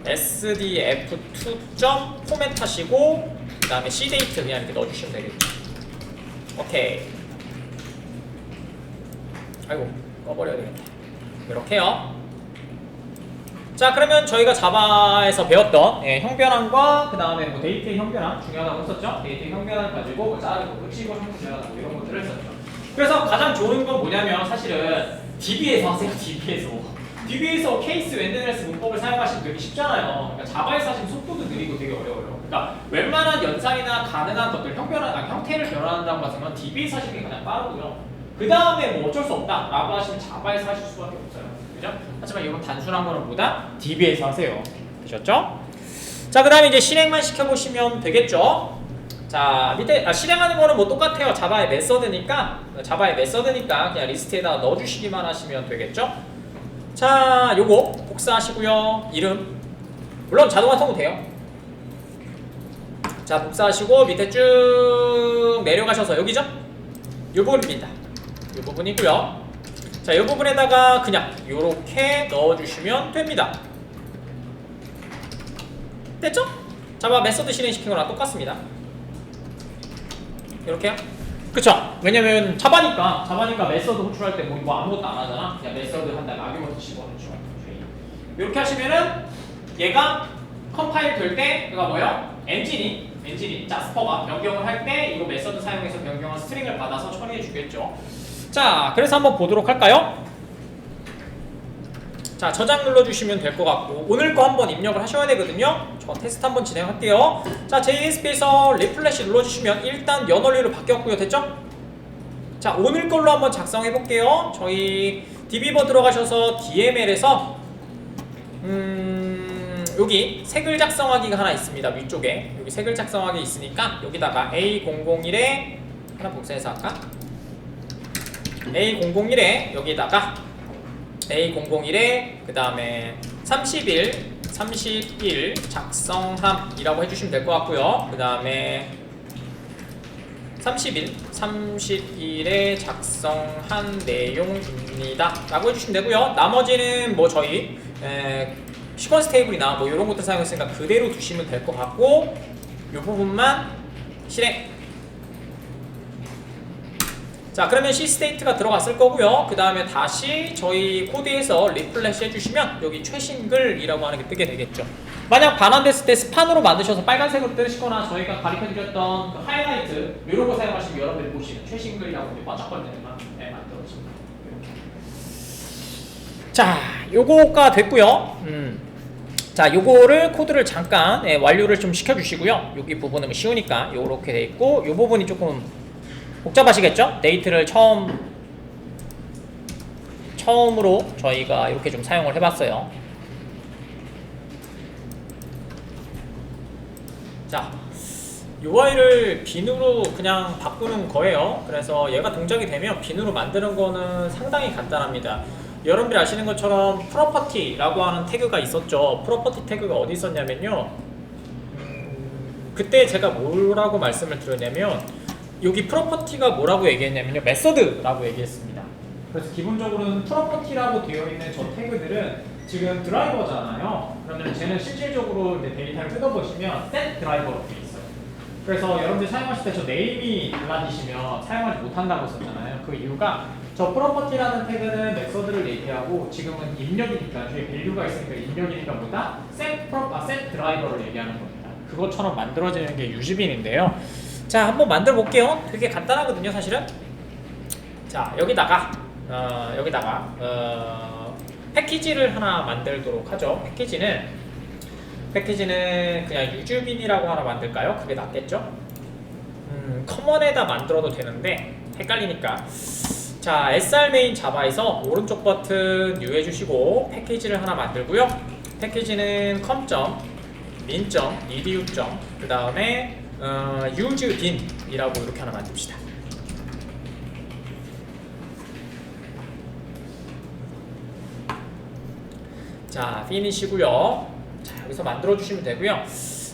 SDF2점 포맷 하시고, 그 다음에 C데이트 그냥 이렇게 넣어주시면 되겠죠. 오케이. 아이고, 꺼버려야 되겠다. 이렇게요. 자, 그러면 저희가 자바에서 배웠던 형변환과 그 다음에 뭐 데이터의 형변환 중요하다고 했었죠. 데이터의 형변환을 가지고 뭐 자르고 붙이고 형변환하고 이런 것들을 했었죠. 그래서 가장 좋은 건 뭐냐면 사실은 DB에서 하세요. DB에서 케이스 웬드넬스 문법을 사용하시면 되게 쉽잖아요. 그러니까 자바에서 하시면 속도도 느리고 되게 어려워요. 그러니까 웬만한 연산이나 가능한 것들 형태를 변환한다고 하시면 DB에서 하시는 게 가장 빠르고요. 그 다음에 뭐 어쩔 수 없다 라고 하시면 자바에서 하실 수밖에 없어요. 그죠? 하지만 이런 단순한 거는 보다 DB에서 하세요. 되셨죠? 자, 그 다음에 이제 실행만 시켜보시면 되겠죠? 자, 밑에 실행하는 거는 뭐 똑같아요. 자바의 메서드니까 그냥 리스트에다 넣어주시기만 하시면 되겠죠? 자, 요거 복사하시고요. 이름 물론 자동화 통보돼요. 자, 복사하시고 밑에 쭉 내려가셔서 여기죠? 요 부분입니다. 이 부분이고요. 자, 이 부분에다가 그냥 이렇게 넣어주시면 됩니다. 됐죠? 자바 메서드 실행시킨 거랑 똑같습니다. 이렇게요. 그쵸? 왜냐면 자바니까 메서드 호출할 때 뭐 아무것도 안 하잖아. 그냥 메서드 한 다음에 아규먼트 집어넣죠. 이렇게 하시면은 얘가 컴파일 될 때 얘가 뭐예요? 엔진이 자스퍼가 변경을 할 때 이거 메서드 사용해서 변경한 스트링을 받아서 처리해 주겠죠. 자, 그래서 한번 보도록 할까요? 자, 저장 눌러주시면 될 것 같고, 오늘 거 한번 입력을 하셔야 되거든요. 저 테스트 한번 진행할게요. 자, JSP에서 리플래시 눌러주시면 일단 연원리로 바뀌었고요. 됐죠? 자, 오늘 걸로 한번 작성해 볼게요. 저희 DB버 들어가셔서 DML에서 여기 색을 작성하기가 하나 있습니다. 위쪽에 여기 색을 작성하기 있으니까 여기다가 A001에 하나 복사해서 할까? A001에 여기다가 A001에 그 다음에 31 작성함이라고 해주시면 될 것 같고요. 그 다음에 31에 작성한 내용입니다 라고 해주시면 되고요. 나머지는 뭐 저희 시퀀스 테이블이나 뭐 이런 것들 사용했으니까 그대로 두시면 될 것 같고, 이 부분만 실행. 자, 그러면 C스테이트가 들어갔을 거고요. 그 다음에 다시 저희 코드에서 리플래시 해주시면 여기 최신글이라고 하는 게 뜨게 되겠죠. 만약 반환됐을 때 스판으로 만드셔서 빨간색으로 뜨시거나 저희가 가르쳐드렸던 그 하이라이트 이런 거 사용하시면 여러분들이 보시는 최신글이라고 이제 반짝거리는 거 만들어집니다. 자, 요거가 됐고요. 자, 요거를 코드를 잠깐 완료를 좀 시켜주시고요. 여기 부분은 쉬우니까 요렇게 돼 있고, 요 부분이 조금 복잡하시겠죠? 데이트를 처음으로 저희가 이렇게 좀 사용을 해봤어요. 자, UI를 빈으로 그냥 바꾸는 거예요. 그래서 얘가 동작이 되면 빈으로 만드는 거는 상당히 간단합니다. 여러분들이 아시는 것처럼 프로퍼티라고 하는 태그가 있었죠. 프로퍼티 태그가 어디 있었냐면요, 그때 제가 뭐라고 말씀을 드렸냐면, 여기 프로퍼티가 뭐라고 얘기했냐면요, 메서드라고 얘기했습니다. 그래서 기본적으로는 프로퍼티라고 되어 있는 저 태그들은 지금 드라이버잖아요. 그러면 쟤는 실질적으로 이제 데이터를 뜯어보시면 set 드라이버로 되어 있어요. 그래서 여러분들 사용하실 때 저 네임이 달라지시면 사용하지 못한다고 했었잖아요. 그 이유가 저 프로퍼티라는 태그는 메서드를 얘기하고 지금은 입력이니까 뒤에 밸류가 있으니까 입력이니까 뭐다? set 드라이버를 얘기하는 겁니다. 그것처럼 만들어지는 게 유즈빈인데요. 자, 한번 만들어 볼게요. 되게 간단하거든요, 사실은. 자, 여기다가 패키지를 하나 만들도록 하죠. 패키지는 그냥 유즈빈이라고 하나 만들까요? 그게 낫겠죠? 커먼에다 만들어도 되는데 헷갈리니까. 자, srmain 자바에서 오른쪽 버튼 U 해주시고 패키지를 하나 만들고요. 패키지는 com.min.edu. 그 다음에 useBin이라고 이렇게 하나 만듭시다. 자, 피니시고요. 자, 여기서 만들어 주시면 되고요.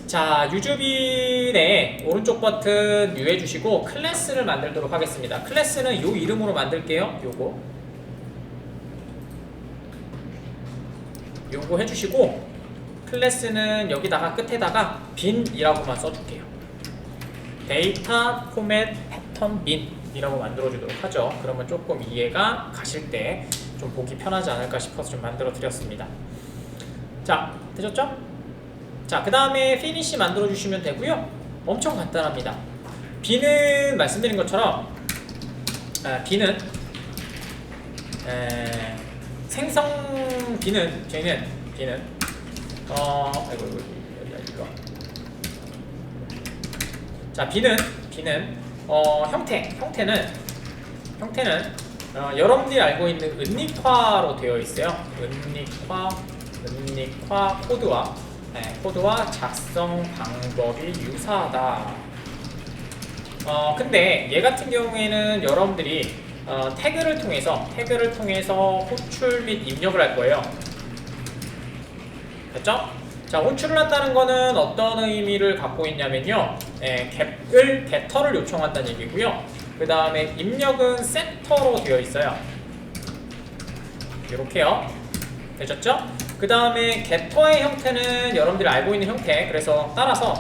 자, 유주빈의 오른쪽 버튼 유해 주시고 클래스를 만들도록 하겠습니다. 클래스는 요 이름으로 만들게요. 요거 해주시고 클래스는 여기다가 끝에다가 bin이라고만 써줄게요. 데이터 포맷 패턴 bin이라고 만들어주도록 하죠. 그러면 조금 이해가 가실 때 좀 보기 편하지 않을까 싶어서 좀 만들어 드렸습니다. 자, 되셨죠? 자, 그 다음에 finish 만들어 주시면 되고요. 엄청 간단합니다. bin은 말씀드린 것처럼 bin은 생성 bin은 저희는 bin은 아이고 일로 와. 자, bin은 형태는 여러분들이 알고 있는 은닉화로 되어 있어요. 은닉화 코드와 작성 방법이 유사하다. 근데 얘 같은 경우에는 여러분들이 태그를 통해서 호출 및 입력을 할 거예요. 됐죠? 자, 호출을 한다는 거는 어떤 의미를 갖고 있냐면요. get터를 요청한다는 얘기고요. 그 다음에 입력은 세터로 되어 있어요. 이렇게요. 되셨죠? 그 다음에 get터의 형태는 여러분들이 알고 있는 형태. 그래서 따라서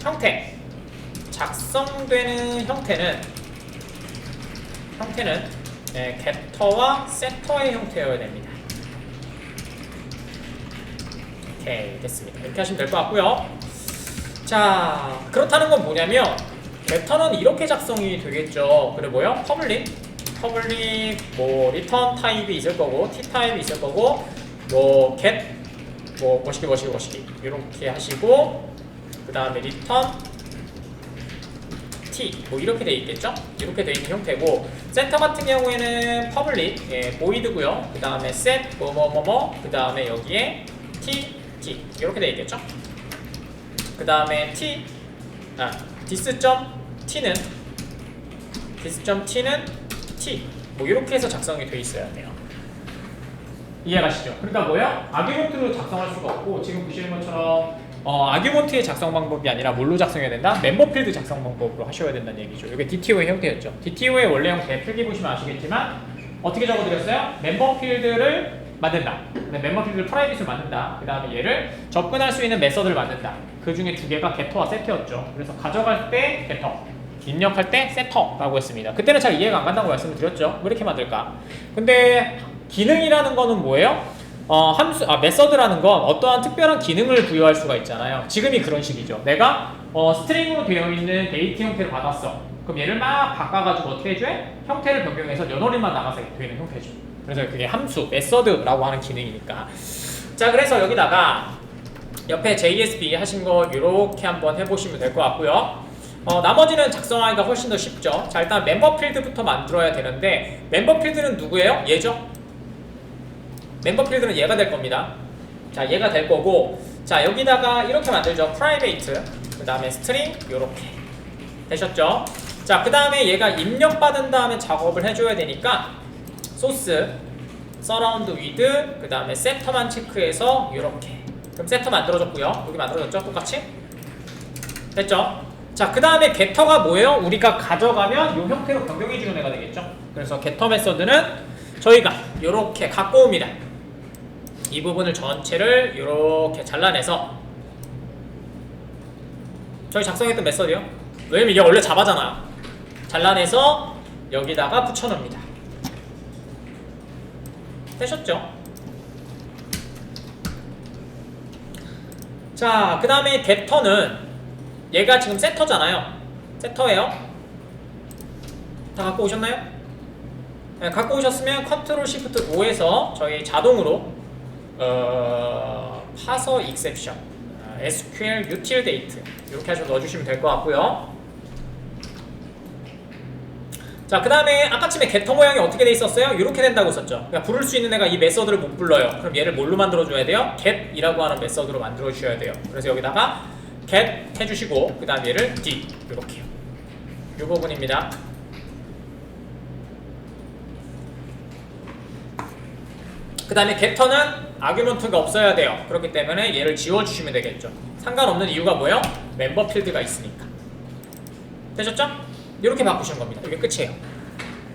형태. 작성되는 형태는 get터와 setter의 형태여야 됩니다. 오케이, 됐습니다. 이렇게 하시면 될 것 같고요. 자, 그렇다는 건 뭐냐면 get터는 이렇게 작성이 되겠죠. 그래 뭐요? public 뭐 return 타입이 있을 거고 t 타입이 있을 거고 뭐 get 뭐 뭐시기 이렇게 하시고 그 다음에 return t 뭐 이렇게 돼 있겠죠? 이렇게 돼 있는 형태고 센터 같은 경우에는 public void고요. 그 다음에 set 그 다음에 여기에 t 이렇게 돼 있겠죠? 그 다음에 dis.t는 t 뭐 이렇게 해서 작성이 돼 있어야 돼요. 이해가시죠? 그러니까 뭐예요? 아규먼트로 작성할 수가 없고 지금 보시는 것처럼 아규먼트의 작성 방법이 아니라 뭘로 작성해야 된다? 멤버 필드 작성 방법으로 하셔야 된다는 얘기죠. 이게 DTO의 형태였죠. DTO의 원래 형태 필기 보시면 아시겠지만 어떻게 적어드렸어요? 멤버 필드를 만든다. 멤버 필드를 프라이빗으로 만든다. 그 다음에 얘를 접근할 수 있는 메서드를 만든다. 그 중에 두 개가 get터와 setter였죠. 그래서 가져갈 때 getter, 입력할 때 setter라고 했습니다. 그때는 잘 이해가 안 간다고 말씀을 드렸죠. 왜 이렇게 만들까? 근데 기능이라는 거는 뭐예요? 메서드라는 건 어떠한 특별한 기능을 부여할 수가 있잖아요. 지금이 그런 식이죠. 내가 스트링으로 되어 있는 데이트 형태를 받았어. 그럼 얘를 막 바꿔가지고 어떻게 해줘야? 형태를 변경해서 연어리만 나가서 되는 형태죠. 그래서 그게 함수, 메서드라고 하는 기능이니까. 자, 그래서 여기다가 옆에 JSP 하신 거 이렇게 한번 해보시면 될 것 같고요. 나머지는 작성하기가 훨씬 더 쉽죠. 자, 일단 멤버 필드부터 만들어야 되는데 멤버 필드는 누구예요? 얘죠? 멤버 필드는 얘가 될 겁니다. 자, 얘가 될 거고, 자, 여기다가 이렇게 만들죠. private, 그 다음에 string, 요렇게 되셨죠? 자, 그 다음에 얘가 입력받은 다음에 작업을 해줘야 되니까 소스, surround with, 그 다음에 setter만 체크해서 요렇게. 그럼 setter 만들어졌고요. 여기 만들어졌죠? 똑같이? 됐죠? 자, 그 다음에 getter가 뭐예요? 우리가 가져가면 요 형태로 변경해주는 애가 되겠죠? 그래서 getter 메서드는 저희가 요렇게 갖고 옵니다. 이 부분을 전체를 이렇게 잘라내서 저희 작성했던 메서드요. 왜냐면 이게 원래 자바잖아. 잘라내서 여기다가 붙여놓습니다. 되셨죠? 자, 그 다음에 getter는 얘가 지금 세터잖아요. 세터예요. 다 갖고 오셨나요? 네, 갖고 오셨으면 Ctrl Shift O에서 저희 자동으로 파서 exception, SQL util date 이렇게 해서 넣어주시면 될 것 같고요. 자, 그 다음에 아까쯤에 getter 모양이 어떻게 돼 있었어요? 이렇게 된다고 썼죠. 그러니까 부를 수 있는 애가 이 메서드를 못 불러요. 그럼 얘를 뭘로 만들어줘야 돼요? get이라고 하는 메서드로 만들어주셔야 돼요. 그래서 여기다가 get 해주시고 그 다음 얘를 d 이렇게요. 이 부분입니다. 그 다음에 getter는 아규먼트가 없어야 돼요. 그렇기 때문에 얘를 지워주시면 되겠죠. 상관없는 이유가 뭐예요? 멤버 필드가 있으니까. 되셨죠? 이렇게 바꾸시는 겁니다. 이게 끝이에요.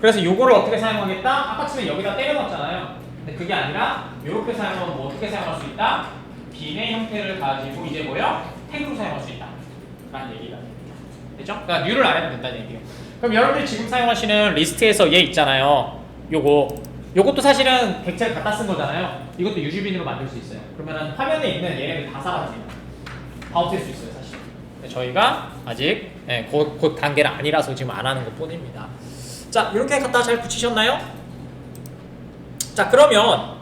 그래서 요거를 어떻게 사용하겠다? 아까 처음에 여기다 때려넣었잖아요. 근데 그게 아니라 이렇게 사용하면 뭐 어떻게 사용할 수 있다? 빈의 형태를 가지고 이제 뭐요? 태그로 사용할 수 있다 라는 얘기가 됩니다. 됐죠? 그러니까 뉴를 안 해도 된다는 얘기예요. 그럼 여러분들이 지금 사용하시는 리스트에서 얘 있잖아요. 요것도 사실은 객체를 갖다 쓴 거잖아요. 이것도 유즈빈으로 만들 수 있어요. 그러면은 화면에 있는 얘네들 다 사라집니다. 다 없앨 수 있어요, 사실. 근데 저희가 아직 곧 단계는 아니라서 지금 안 하는 것 뿐입니다. 자, 이렇게 갖다 잘 붙이셨나요? 자, 그러면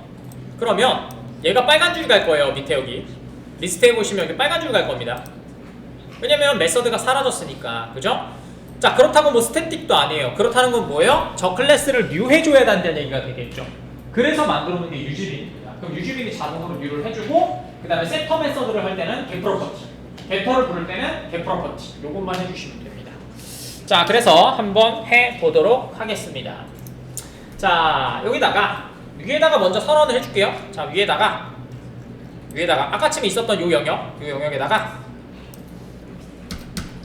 얘가 빨간 줄이 갈 거예요. 밑에 여기 리스트에 보시면 여기 빨간 줄 갈 겁니다. 왜냐면 메서드가 사라졌으니까. 그죠? 자, 그렇다고 뭐 스태틱도 아니에요. 그렇다는 건 뭐예요? 저 클래스를 뉴 해줘야 된다는 얘기가 되겠죠. 그래서 만들어 놓은 게 유즈빈입니다. 그럼 유즈빈이 자동으로 뉴를 해주고 그 다음에 세터 메서드를 할 때는 getProperty, getter를 부를 때는 getProperty 요것만 해주시면 됩니다. 자, 그래서 한번 해보도록 하겠습니다. 자, 여기다가 위에다가 먼저 선언을 해줄게요. 자, 위에다가 아까쯤에 있었던 요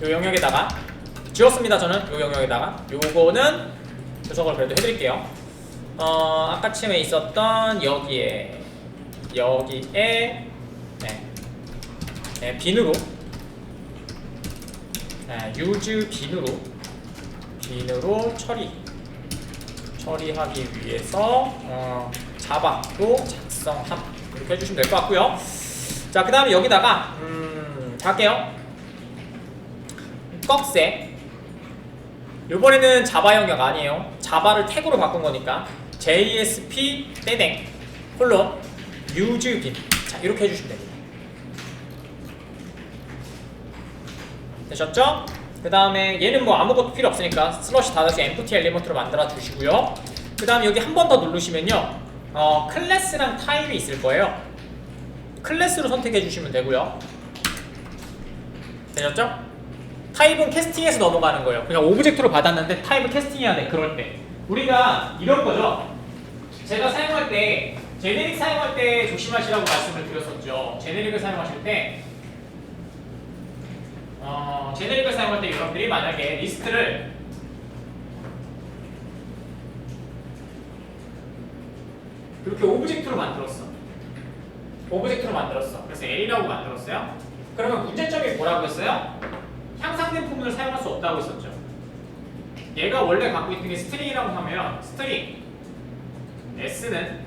영역에다가 지웠습니다. 저는 요 영역에다가 요거는 분석을 그래도 해드릴게요. 아까쯤에 있었던 여기에 빈으로 유즈 빈으로 처리하기 위해서 자바도 작성함 이렇게 해주시면 될 것 같고요. 자, 그 다음에 여기다가 갈게요. 꺽쇠. 요번에는 자바 영역 아니에요. 자바를 태그로 바꾼 거니까 JSP 떼댕 콜론 유즈빈. 자, 이렇게 해주시면 됩니다. 되셨죠? 그 다음에 얘는 뭐 아무것도 필요 없으니까 슬러시 닫아서 empty 엘리먼트로 만들어 주시고요. 그 다음에 여기 한 번 더 누르시면요, 클래스랑 타입이 있을 거예요. 클래스로 선택해 주시면 되고요. 되셨죠? 타입은 캐스팅해서 넘어가는 거예요. 그냥 오브젝트로 받았는데 타입을 캐스팅해야 돼. 그럴 때 우리가 이런 거죠. 제가 사용할 때 제네릭 사용할 때 조심하시라고 말씀을 드렸었죠. 제네릭을 사용하실 때 여러분들이 만약에 리스트를 이렇게 오브젝트로 만들었어. 그래서 L이라고 만들었어요. 그러면 문제점이 뭐라고 했어요? 향상된 부분을 사용할 수 없다고 했었죠. 얘가 원래 갖고 있는 게 스트링이라고 하면 스트링 S는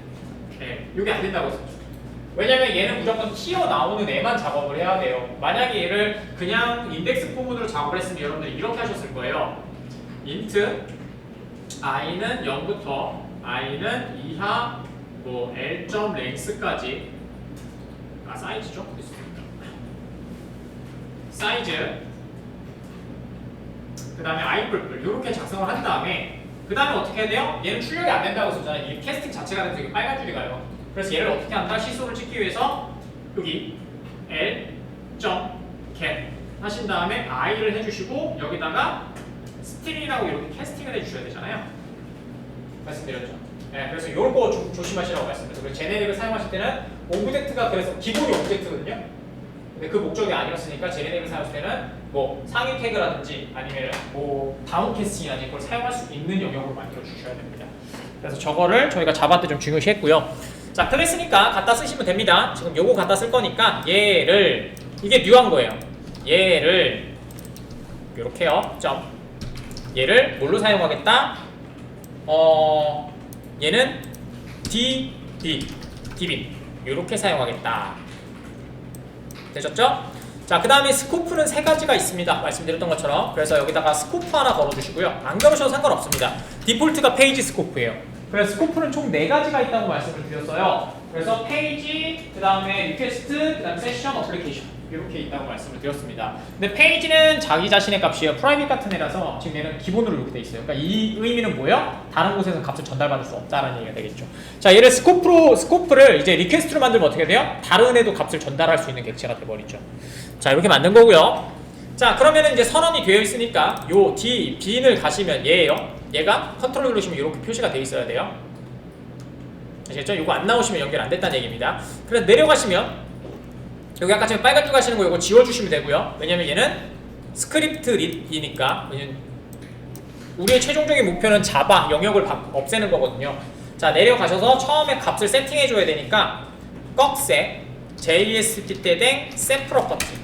이게 안 된다고 했었죠. 왜냐면 얘는 무조건 튀어나오는 애만 작업을 해야 돼요. 만약에 얘를 그냥 인덱스 부분으로 작업을 했으면 여러분들이 이렇게 하셨을 거예요. int i는 0부터 i는 이하 뭐 l.length까지 사이즈죠? 사이즈 그 다음에 i뿔뿔 이렇게 작성을 한 다음에 그 다음에 어떻게 해야 돼요? 얘는 출력이 안 된다고 했었잖아요. 이 캐스팅 자체가 되게 빨간 줄이 가요. 그래서 얘를 어떻게 한다? 시소를 찍기 위해서 여기 l.get 하신 다음에 i를 해주시고 여기다가 스트링이라고 이렇게 캐스팅을 해주셔야 되잖아요. 말씀드렸죠. 그래서 이런 거 조심하시라고 말씀드렸죠. 그리고 제네릭을 사용하실 때는 오브젝트가 그래서 기본이 오브젝트거든요. 근데 그 목적이 아니었으니까 제네릭을 사용할 때는 뭐 상위 태그라든지 아니면 뭐 다운 캐스팅이라든지 그걸 사용할 수 있는 영역으로 만들어 주셔야 됩니다. 그래서 저거를 저희가 자바 때 좀 중요시했고요. 자, 클래스니까 갖다 쓰시면 됩니다. 지금 요거 갖다 쓸 거니까 얘를 이게 뉴한 거예요. 얘를 요렇게요. 점. 얘를 뭘로 사용하겠다? 얘는 dbin 요렇게 사용하겠다. 되셨죠? 자, 그 다음에 스코프는 세 가지가 있습니다. 말씀드렸던 것처럼. 그래서 여기다가 스코프 하나 걸어주시고요. 안 걸으셔도 상관없습니다. 디폴트가 페이지 스코프예요. 그래서 스코프는 총 4가지가 있다고 말씀을 드렸어요. 그래서 페이지, 그 다음에 리퀘스트, 그 다음에 세션, 어플리케이션 이렇게 있다고 말씀을 드렸습니다. 근데 페이지는 자기 자신의 값이에요. 프라이빗 같은 애라서 지금 얘는 기본으로 이렇게 돼 있어요. 그러니까 이 의미는 뭐예요? 다른 곳에서 값을 전달받을 수 없다라는 얘기가 되겠죠. 자, 얘를 스코프를 이제 리퀘스트로 만들면 어떻게 돼요? 다른 애도 값을 전달할 수 있는 객체가 돼버리죠. 자, 이렇게 만든 거고요. 자, 그러면은 이제 선언이 되어 있으니까 요 bin을 가시면 얘예요. 얘가 컨트롤 누르시면 이렇게 표시가 되어 있어야 돼요. 아시겠죠? 이거 안 나오시면 연결 안 됐다는 얘기입니다. 그래서 내려가시면 여기 아까 전에 빨갛게 가시는 거 이거 지워주시면 되고요. 왜냐면 얘는 스크립트 릿이니까 우리의 최종적인 목표는 자바 영역을 없애는 거거든요. 자, 내려가셔서 처음에 값을 세팅해줘야 되니까 꺽쇠 JSP 때댕 set property.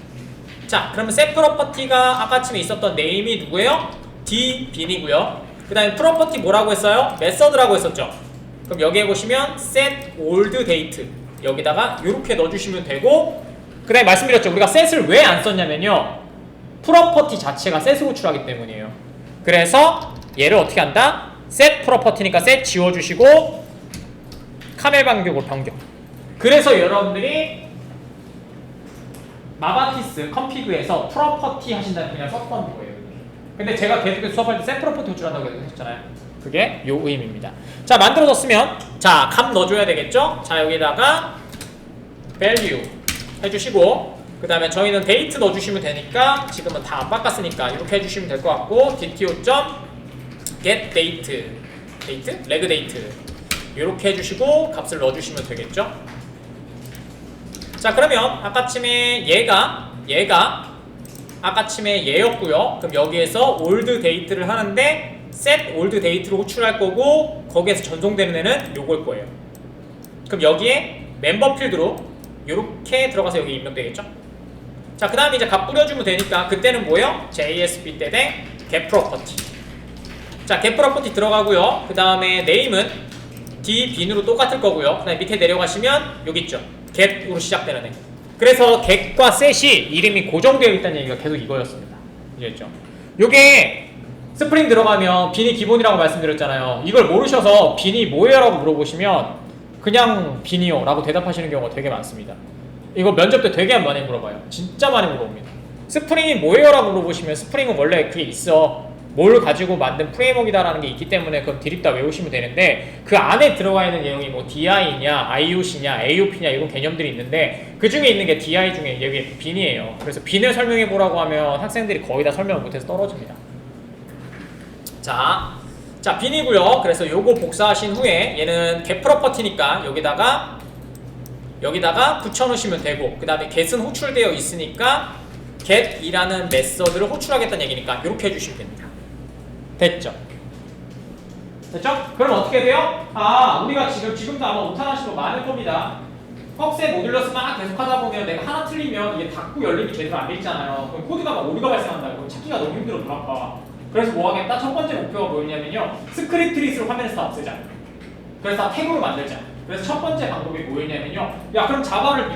자, 그러면 set property가 아까쯤에 있었던 네임이 누구예요? d빈이고요. 그 다음에 property 뭐라고 했어요? method라고 했었죠. 그럼 여기에 보시면 set old date 여기다가 이렇게 넣어주시면 되고, 그 다음에 말씀드렸죠. 우리가 set을 왜 안 썼냐면요, 프로퍼티 자체가 set을 호출하기 때문이에요. 그래서 얘를 어떻게 한다? set property니까 set 지워주시고 카멜 간격으로 변경. 그래서 여러분들이 마바티스 컴피그에서 프로퍼티 하신다는 그냥 썼던 거예요. 근데 제가 계속해서 수업할 때 set property 호출한다고 했잖아요. 그게 요 의미입니다. 자, 만들어졌으면 자, 값 넣어줘야 되겠죠? 자, 여기다가 value 해주시고, 그 다음에 저희는 데이트 넣어주시면 되니까 지금은 다 안 바꿨으니까 이렇게 해주시면 될 것 같고, dto.get date leg date 이렇게 해주시고 값을 넣어주시면 되겠죠? 자, 그러면 아까쯤에 얘가 아까쯤에 얘였고요. 그럼 여기에서 old date를 하는데 set old date로 호출할 거고, 거기에서 전송되는 애는 요걸 거예요. 그럼 여기에 멤버 필드로 요렇게 들어가서 여기 입력되겠죠? 자, 그 다음에 이제 값 뿌려주면 되니까 그때는 뭐예요? JSP 때댕 get property. 자, get property 들어가고요. 그 다음에 name은 d빈으로 똑같을 거고요. 그 다음에 밑에 내려가시면 여기 있죠. get으로 시작되는 애. 그래서 get과 set이 이름이 고정되어 있다는 얘기가 계속 이거였습니다. 이해했죠? 요게 스프링 들어가면 빈이 기본이라고 말씀드렸잖아요. 이걸 모르셔서 빈이 뭐예요? 라고 물어보시면 그냥 빈이요 라고 대답하시는 경우가 되게 많습니다. 이거 면접 때 되게 많이 물어봐요. 진짜 많이 물어봅니다. 스프링이 뭐예요? 라고 물어보시면 스프링은 원래 그게 있어. 뭘 가지고 만든 프레임워크이다라는 게 있기 때문에 그건 드립다 외우시면 되는데, 그 안에 들어가 있는 내용이 뭐 DI냐, IOC냐, AOP냐 이런 개념들이 있는데 그 중에 있는 게 DI 중에 여기 빈이에요. 그래서 빈을 설명해 보라고 하면 학생들이 거의 다 설명을 못해서 떨어집니다. 자, 빈이고요. 그래서 요거 복사하신 후에 얘는 get property니까 여기다가 붙여놓으시면 되고, 그 다음에 get은 호출되어 있으니까 get이라는 메서드를 호출하겠다는 얘기니까 이렇게 해주시면 됩니다. 됐죠? 그럼 어떻게 돼요? 우리가 지금도 아마 오타나신 거 많을 겁니다. 꺽쇠 모듈러스 막 계속 하다 보면 내가 하나 틀리면 이게 닫고 열림이 제대로 안 돼 있잖아요. 그럼 코드가 막 오류가 발생한다. 그럼 찾기가 너무 힘들어, 돌아가. 그래서 뭐 하겠다? 첫 번째 목표가 뭐였냐면요, 스크립트 리스트로 화면에서 다 없애자. 그래서 다 태그로 만들자. 그래서 첫 번째 방법이 뭐였냐면요, 야, 그럼 자바를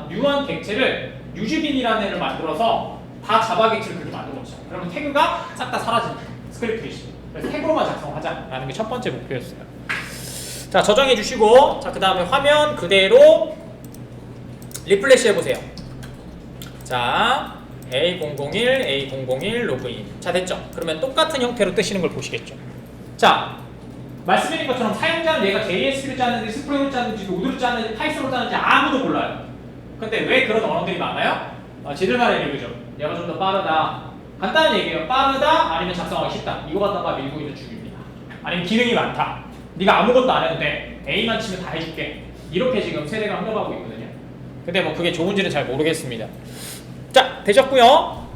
뉴한 객체를 유즈빈이라는 애를 만들어서 다 자바 객체를 그렇게 만들어보자. 그러면 태그가 싹 다 사라집니다. 스크립트 리스트. 그래서 태그로만 작성하자라는 게 첫 번째 목표였어요. 자, 저장해 주시고, 자, 그 다음에 화면 그대로 리플래시 해보세요. 자, A001 로그인. 자, 됐죠? 그러면 똑같은 형태로 뜨시는 걸 보시겠죠? 자, 말씀드린 것처럼 사용자는 얘가 JS를 짜는지 스프링을 짜는지 우드를 짜는지 파이썬을 짜는지 아무도 몰라요. 근데 왜 그런 언어들이 많아요? 지들만의 리뷰죠. 얘가 좀 더 빠르다. 간단한 얘기예요. 빠르다 아니면 작성하기 쉽다. 이거 갖다가 밀고 있는 중입니다. 아니면 기능이 많다. 네가 아무것도 안 해도 돼. A만 치면 다 해줄게. 이렇게 지금 세대가 흘러가고 있거든요. 근데 뭐 그게 좋은지는 잘 모르겠습니다. 자, 되셨고요.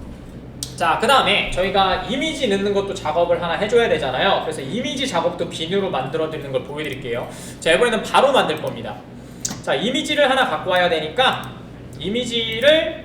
자, 그 다음에 저희가 이미지 넣는 것도 작업을 하나 해줘야 되잖아요. 그래서 이미지 작업도 빈으로 만들어 드리는 걸 보여드릴게요. 자, 이번에는 바로 만들 겁니다. 자, 이미지를 하나 갖고 와야 되니까 이미지를